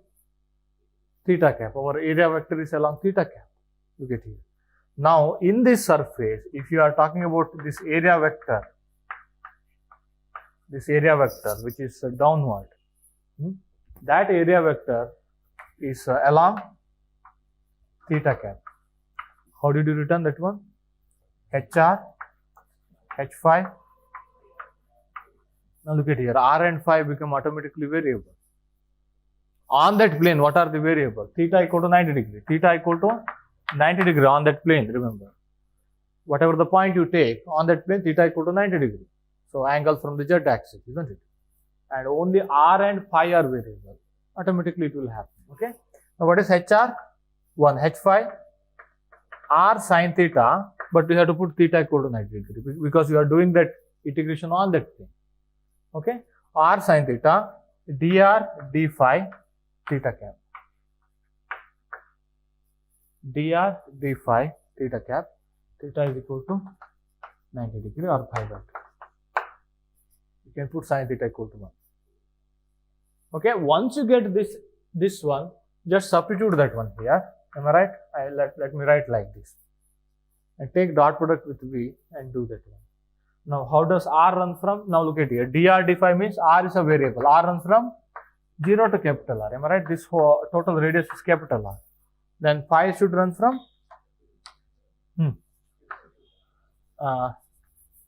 Theta cap. Our area vector is along theta cap. Look at here. Now, in this surface, if you are talking about this area vector which is downward, that area vector is along theta cap. How did you return that one? HR, H phi. Now look at here, r and phi become automatically variable. On that plane, what are the variables? Theta equal to 90 degree. Theta equal to 90 degree on that plane, remember. Whatever the point you take, on that plane, theta equal to 90 degree. So, angle from the z axis, isn't it? And only r and phi are variable. Automatically it will happen, okay? Now, what is HR? 1, H phi, r sin theta, but you have to put theta equal to 90 degree because you are doing that integration on that plane, okay? R sin theta, dr d phi, theta cap. Dr d phi theta cap. Theta is equal to 90 degree or phi dot. You can put sin theta equal to 1. Okay, once you get this one, just substitute that one here. Am I right? Let me write like this. And take dot product with V and do that one. Now, how does R run from? Now look at here. Dr d phi means R is a variable. R runs from 0 to capital R. Am I right? This whole total radius is capital R. Then phi should run from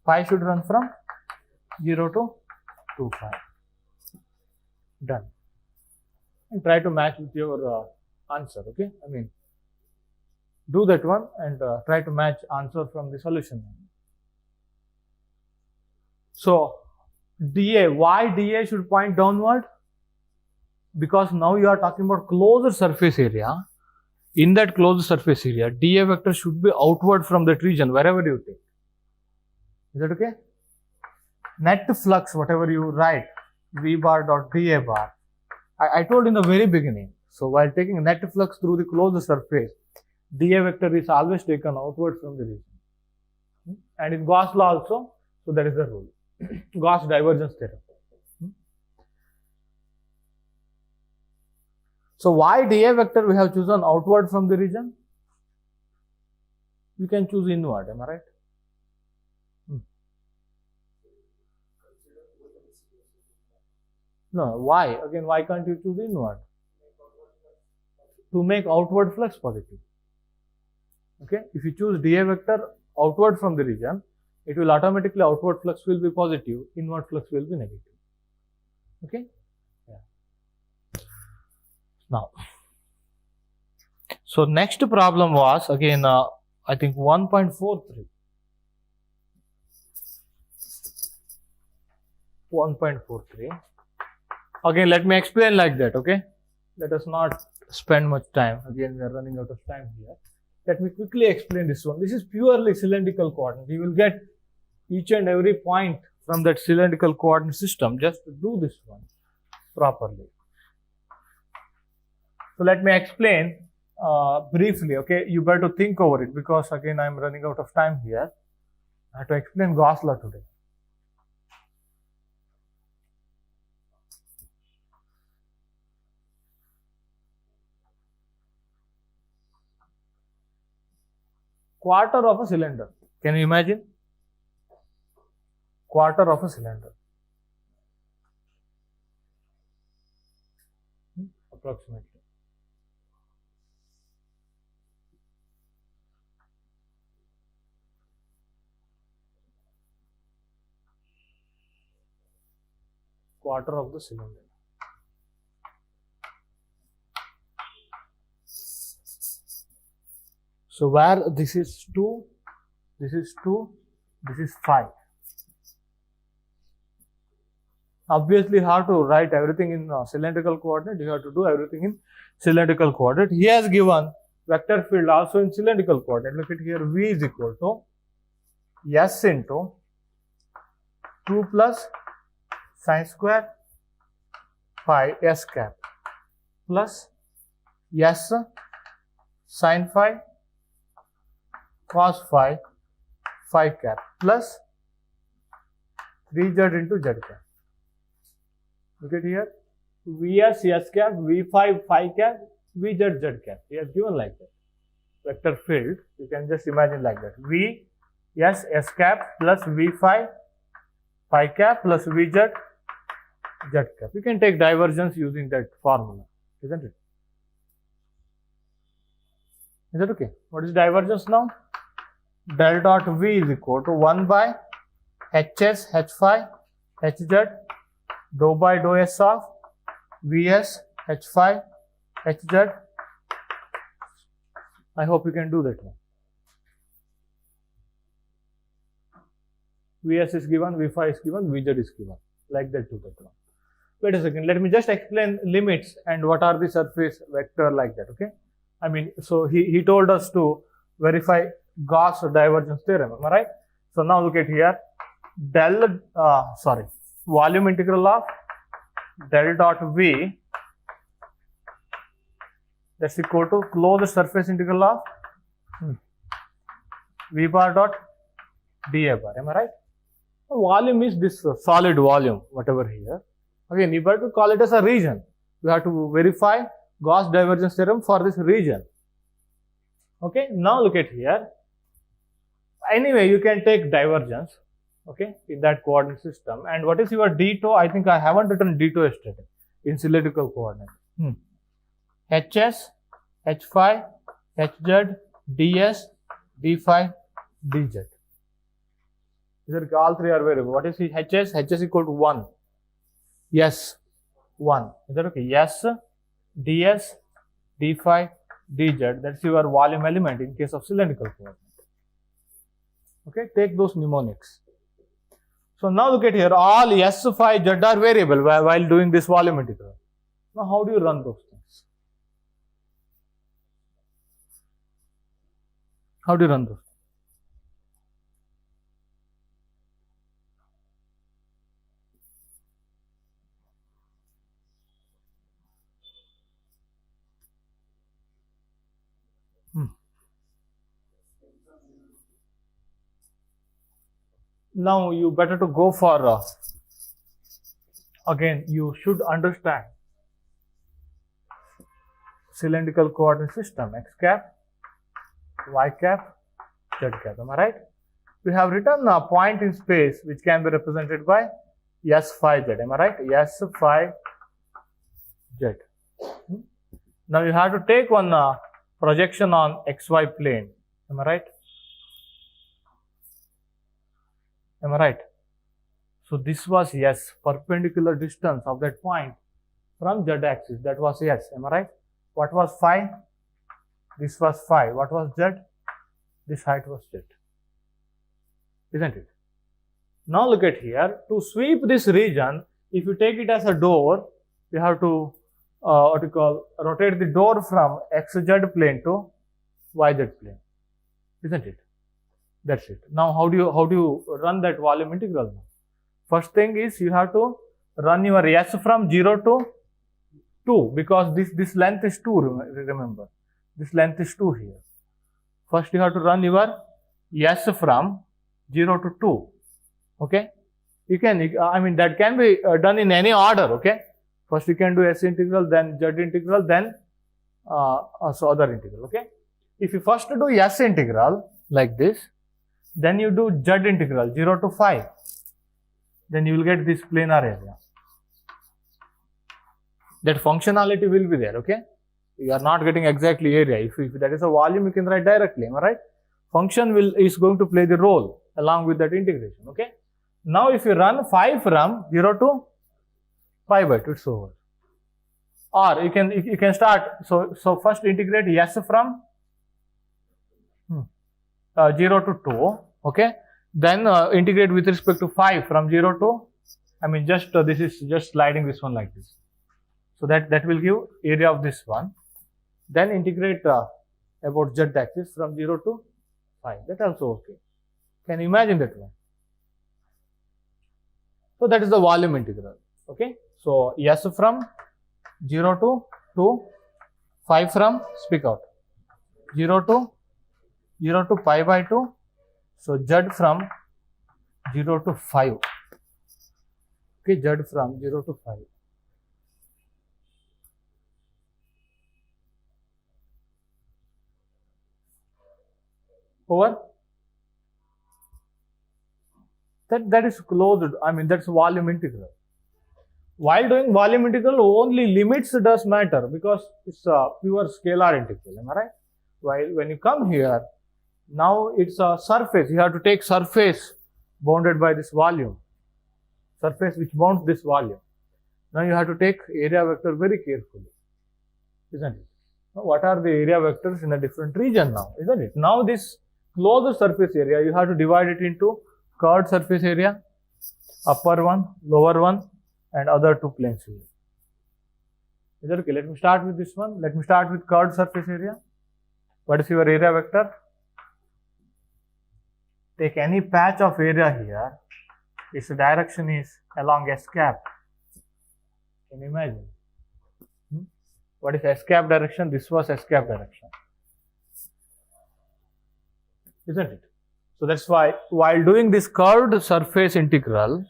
phi should run from 0 to 2 phi. Done. And try to match with your answer. Okay. I mean, do that one and try to match answer from the solution. So dA, why dA should point downward? Because now you are talking about closed surface area. In that closed surface area, dA vector should be outward from that region, wherever you take. Is that okay? Net flux, whatever you write, V bar dot dA bar. I told in the very beginning. So while taking net flux through the closed surface, dA vector is always taken outward from the region. And in Gauss law also, so that is the rule. Gauss divergence theorem. So why dA vector we have chosen outward from the region? You can choose inward, am I right? No, why? Again, why can't you choose inward? To make outward flux positive. Okay, if you choose dA vector outward from the region, it will automatically outward flux will be positive, inward flux will be negative. Okay? Yeah. Now, so next problem was again, I think 1.43. 1.43. Again, let me explain like that, okay? Let us not spend much time. Again, we are running out of time here. Let me quickly explain this one. This is purely cylindrical coordinate. You will get each and every point from that cylindrical coordinate system just to do this one properly. So let me explain briefly, okay? You better think over it because again, I am running out of time here. I have to explain Gauss law today. quarter of a cylinder. Can you imagine? Quarter of a cylinder. Approximately. Quarter of the cylinder. So where this is 2, this is 2, this is 5. Obviously, you have to write everything in cylindrical coordinate. You have to do everything in cylindrical coordinate. He has given vector field also in cylindrical coordinate. Look at here, V is equal to S into 2 plus sin square phi S cap plus S sin phi cos phi phi cap plus 3z into z cap. Look at here, Vs S cap, V5 phi cap, Vz z cap. He has given like that. Vector field, you can just imagine like that. V S S cap plus V5 phi cap plus Vz z cap. You can take divergence using that formula, isn't it? Is that okay? What is divergence now? Del dot V is equal to 1 by Hs H phi Hz dou by dou S of Vs H phi Hz. I hope you can do that one. Vs is given, V phi is given, Vz is given. Like that, do that one. Wait a second, let me just explain limits and what are the surface vector like that, okay? I mean, so he told us to verify Gauss divergence theorem, am I right? So now look at here, volume integral of del dot V, that's equal to closed surface integral of V bar dot dA bar, am I right? Volume is this solid volume, whatever here. Again, you have to call it as a region. You have to verify Gauss divergence theorem for this region. Okay, now look at here. Anyway, you can take divergence, okay, in that coordinate system. And what is your dTau? I think I haven't written dTau yesterday in cylindrical coordinate. Hs, H phi, Hz, ds, d phi, dz. All three are variable. What is Hs? Hs equal to 1. Yes, 1. Is that okay? Yes, ds, d phi, dz. That's your volume element in case of cylindrical coordinate. Okay, take those mnemonics. So now look at here, all S phi z are variable while doing this volume integral. Now how do you run those things? How do you run those? Now you better to go for, again you should understand cylindrical coordinate system, x cap, y cap, z cap, am I right? We have written a point in space which can be represented by S phi z, am I right? S phi z. Now you have to take one projection on xy plane, am I right? Am I right? So this was S, perpendicular distance of that point from z axis, that was S, am I right? What was phi? This was phi. What was z? This height was z. Isn't it? Now look at here, to sweep this region, if you take it as a door, you have to rotate the door from xz plane to yz plane, isn't it? That's it. Now how do you run that volume integral now? First thing is you have to run your S from 0 to 2, because this length is 2, remember. This length is 2 here. First you have to run your S from 0 to 2. Okay? You can, I mean that can be done in any order, okay? First you can do S integral, then Z integral, then also other integral, okay? If you first do S integral, like this. Then you do Z integral 0 to 5. Then you will get this planar area. That functionality will be there, okay? You are not getting exactly area. If that is a volume, you can write directly, am I right? Function is going to play the role along with that integration, okay? Now if you run 5 from 0 to pi by 2, it's over. Or you can start, so first integrate S from 0 to 2, okay? Then integrate with respect to 5 from 0 to, this is just sliding this one like this. So that will give area of this one. Then integrate about Z axis from 0 to 5. That also okay. Can you imagine that one? So that is the volume integral, okay? So S from 0 to 2, 5 from, speak out, 0 to pi by 2. So Z from 0 to 5. Okay, Z from 0 to 5. Over. That is closed. That's volume integral. While doing volume integral, only limits does matter because it's a pure scalar integral. Am I right? While when you come here, now it's a surface. You have to take surface bounded by this volume. Surface which bounds this volume. Now you have to take area vector very carefully, isn't it? Now what are the area vectors in a different region now, isn't it? Now this closed surface area, you have to divide it into curved surface area, upper one, lower one, and other two planes here. Is that okay? Let me start with this one. Let me start with curved surface area. What is your area vector? Take any patch of area here. Its direction is along S cap. Can you imagine? What is S cap direction? This was S cap direction. Isn't it? So that's why while doing this curved surface integral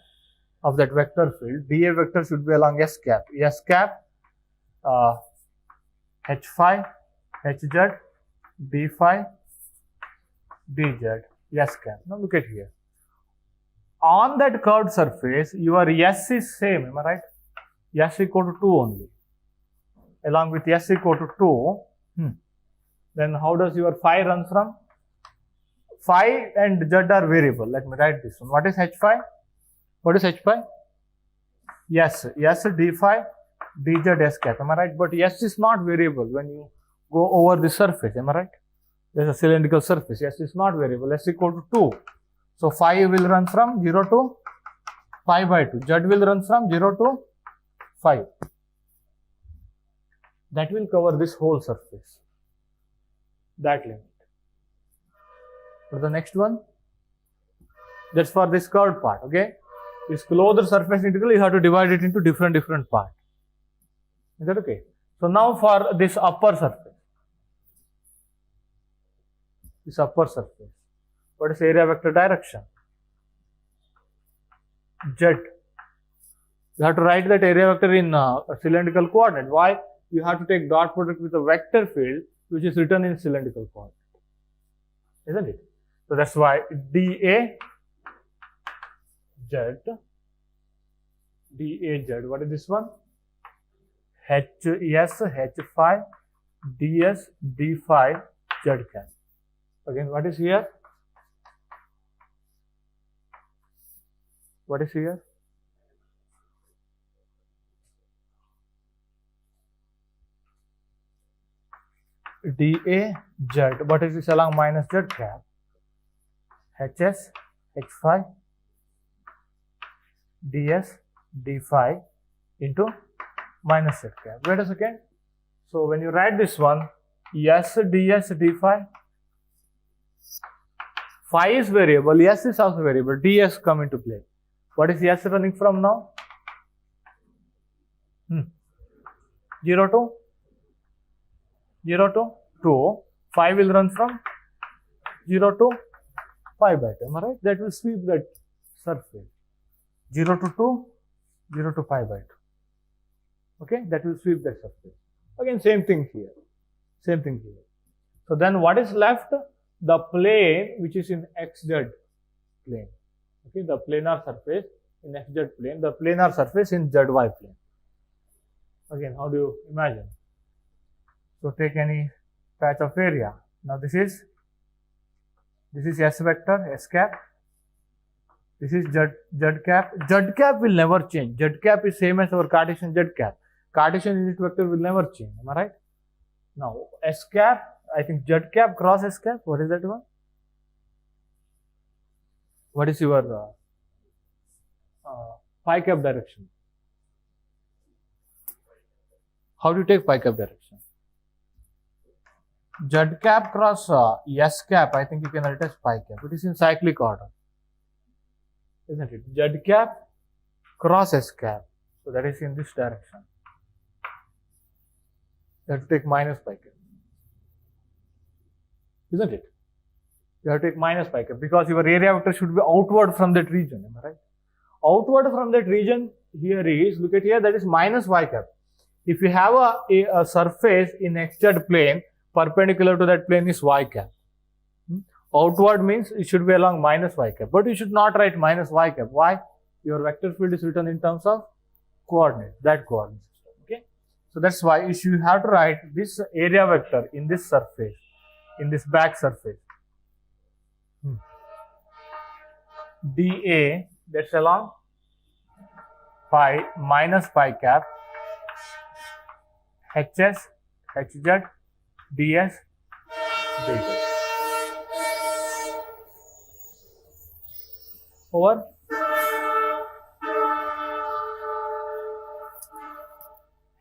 of that vector field, dA vector should be along S cap. S cap, H phi, Hz, D phi, dz, S cap. Now look at here. On that curved surface, your S is same, am I right? S equal to 2 only. Along with S equal to 2, then how does your phi run from? Phi and Z are variable. Let me write this one. What is H phi? What is H phi? Yes, D phi, dz S cap. Am I right? But S is not variable when you go over the surface. Am I right? There is a cylindrical surface. S is not variable. S equal to 2. So phi will run from 0 to pi by 2. Z will run from 0 to 5. That will cover this whole surface. That limit. For the next one, that's for this curved part, okay? This closed surface integral, you have to divide it into different parts. Is that okay? So now for this upper surface. What is area vector direction? Z. You have to write that area vector in a cylindrical coordinate. Why? You have to take dot product with a vector field which is written in cylindrical coordinate. Isn't it? So that's why dA Z, what is this one? H phi, ds, d phi, Z cap. Again, what is here? What is here? dA Z, what is this along minus Z cap? Hs, H phi, ds, d phi into minus Z cap. Wait a second. So when you write this one, S ds d phi, phi is variable, S is also variable, ds come into play. What is S running from now? 0 to 2, phi will run from 0 to pi by 2, am I right? That will sweep that surface. 0 to 2, 0 to pi by 2. Okay, that will sweep that surface. Again, same thing here. So then what is left? the plane which is in xz plane. Okay, the planar surface in xz plane, the planar surface in zy plane. Again, how do you imagine? So take any patch of area. Now this is S vector, S cap. This is z cap. Z cap will never change. Z cap is same as our Cartesian z cap. Cartesian unit vector will never change. Am I right? Now S cap, I think z cap cross S cap. What is that one? What is your phi cap direction? How do you take phi cap direction? Z cap cross S cap, I think you can write as phi cap. It is in cyclic order, isn't it? Z cap cross S cap. So that is in this direction. You have to take minus phi cap, isn't it? You have to take minus phi cap because your area vector should be outward from that region. Am I right? Outward from that region here is, look at here, that is minus y cap. If you have a surface in xz plane, perpendicular to that plane is y cap. Outward means it should be along minus y cap, but you should not write minus y cap. Why? Your vector field is written in terms of coordinate, that coordinate system. Okay, so that's why you have to write this area vector in this surface, in this back surface. dA, that's along phi minus phi cap, hs, hz, ds, dz. Over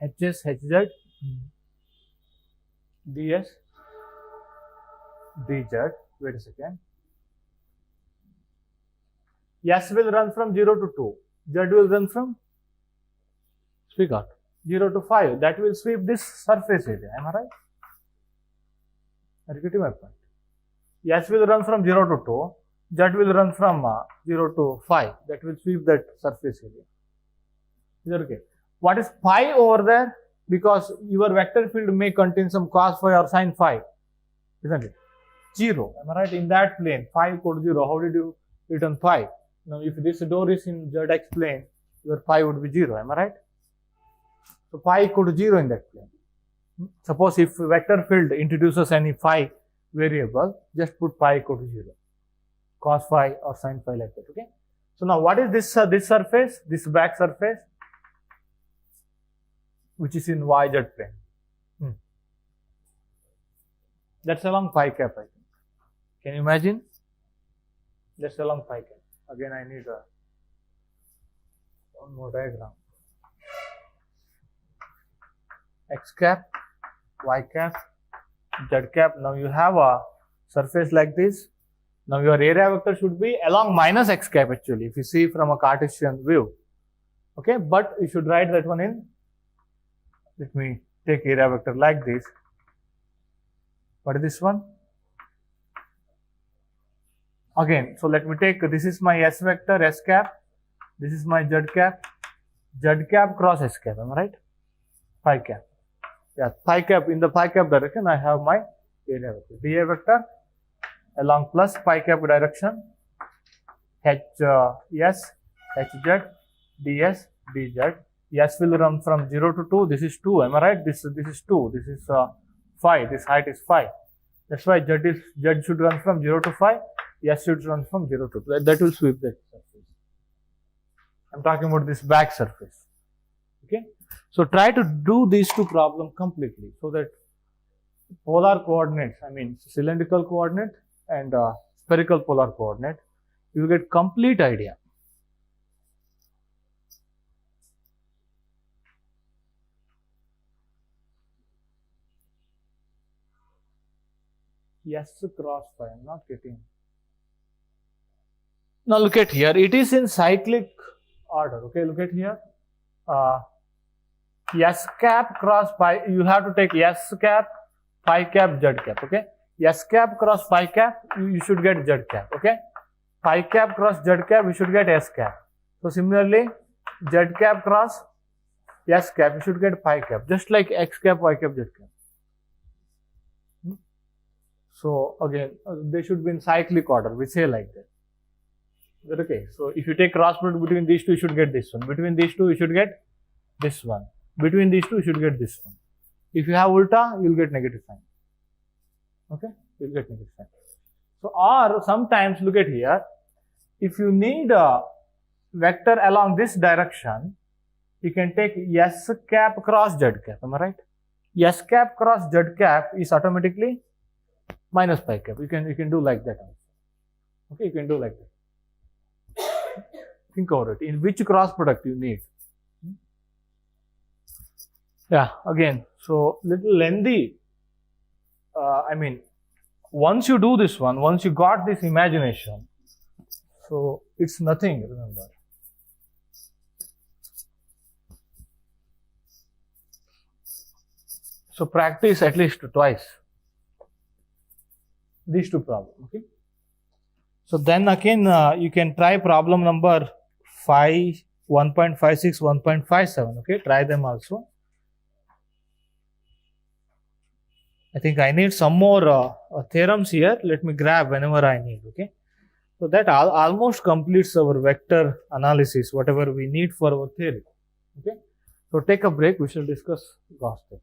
hs, hz, ds, dz. Wait a second. S will run from 0 to 2. Z will run from, speak out, 0 to 5. That will sweep this surface area. Am I right? Are you getting my point? S will run from 0 to 2. Z will run from 0 to 5. That will sweep that surface area. Is that okay? What is phi over there? Because your vector field may contain some cos phi or sin phi. Isn't it? 0. Am I right? In that plane, phi equal to 0. How did you return phi? Now, if this door is in zx plane, your phi would be 0. Am I right? So phi equal to 0 in that plane. Suppose if vector field introduces any phi variable, just put phi equal to 0. Cos phi or sin phi like that. Okay. So now what is this this surface? This back surface, which is in yz plane. That's along phi cap, I think. Can you imagine? That's along phi cap. Again, I need one more diagram. X cap, y cap, z cap. Now you have a surface like this. Now your area vector should be along minus x cap actually, if you see from a Cartesian view. Okay, but you should write that one in. Let me take area vector like this. What is this one? Again, so let me take, this is my S vector, S cap. This is my Z cap cross S cap, am I right? Phi cap. Yeah, phi cap, in the phi cap direction, I have my area vector. dA vector along plus phi cap direction, S, Hz, ds, dz. S will run from 0 to 2, this is 2, am I right? This is 2, this is phi, this height is phi. That's why Z should run from 0 to 5. S should run from 0 to 2. That will sweep that surface. I'm talking about this back surface. Okay. So try to do these two problems completely so that polar coordinates, I mean cylindrical coordinate and spherical polar coordinate, you will get complete idea. S cross phi, I'm not getting. Now look at here, it is in cyclic order. Okay, look at here. S cap cross phi, you have to take S cap, phi cap, Z cap. Okay, S cap cross phi cap, you should get Z cap. Okay, phi cap cross Z cap, you should get S cap. So similarly, Z cap cross S cap, you should get phi cap, just like X cap, Y cap, Z cap. So again, they should be in cyclic order. We say like that. Is that okay? So if you take cross product between these two, you should get this one. Between these two, you should get this one. Between these two, you should get this one. If you have ulta, you'll get negative sign. Okay? You'll get negative sign. So, or sometimes, look at here, if you need a vector along this direction, you can take S cap cross Z cap. Am I right? S cap cross Z cap is automatically minus pi cap. You can do like that also. Okay, you can do like that. Think about it. In which cross product you need? Yeah, again, so little lengthy. Once you do this one, once you got this imagination, so it's nothing, remember. So practice at least twice these two problems, okay? So then again, you can try problem number 5, 1.56, 1.57, okay? Try them also. I think I need some more theorems here. Let me grab whenever I need, okay? So that almost completes our vector analysis, whatever we need for our theory, okay? So take a break, we shall discuss Gauss theorem.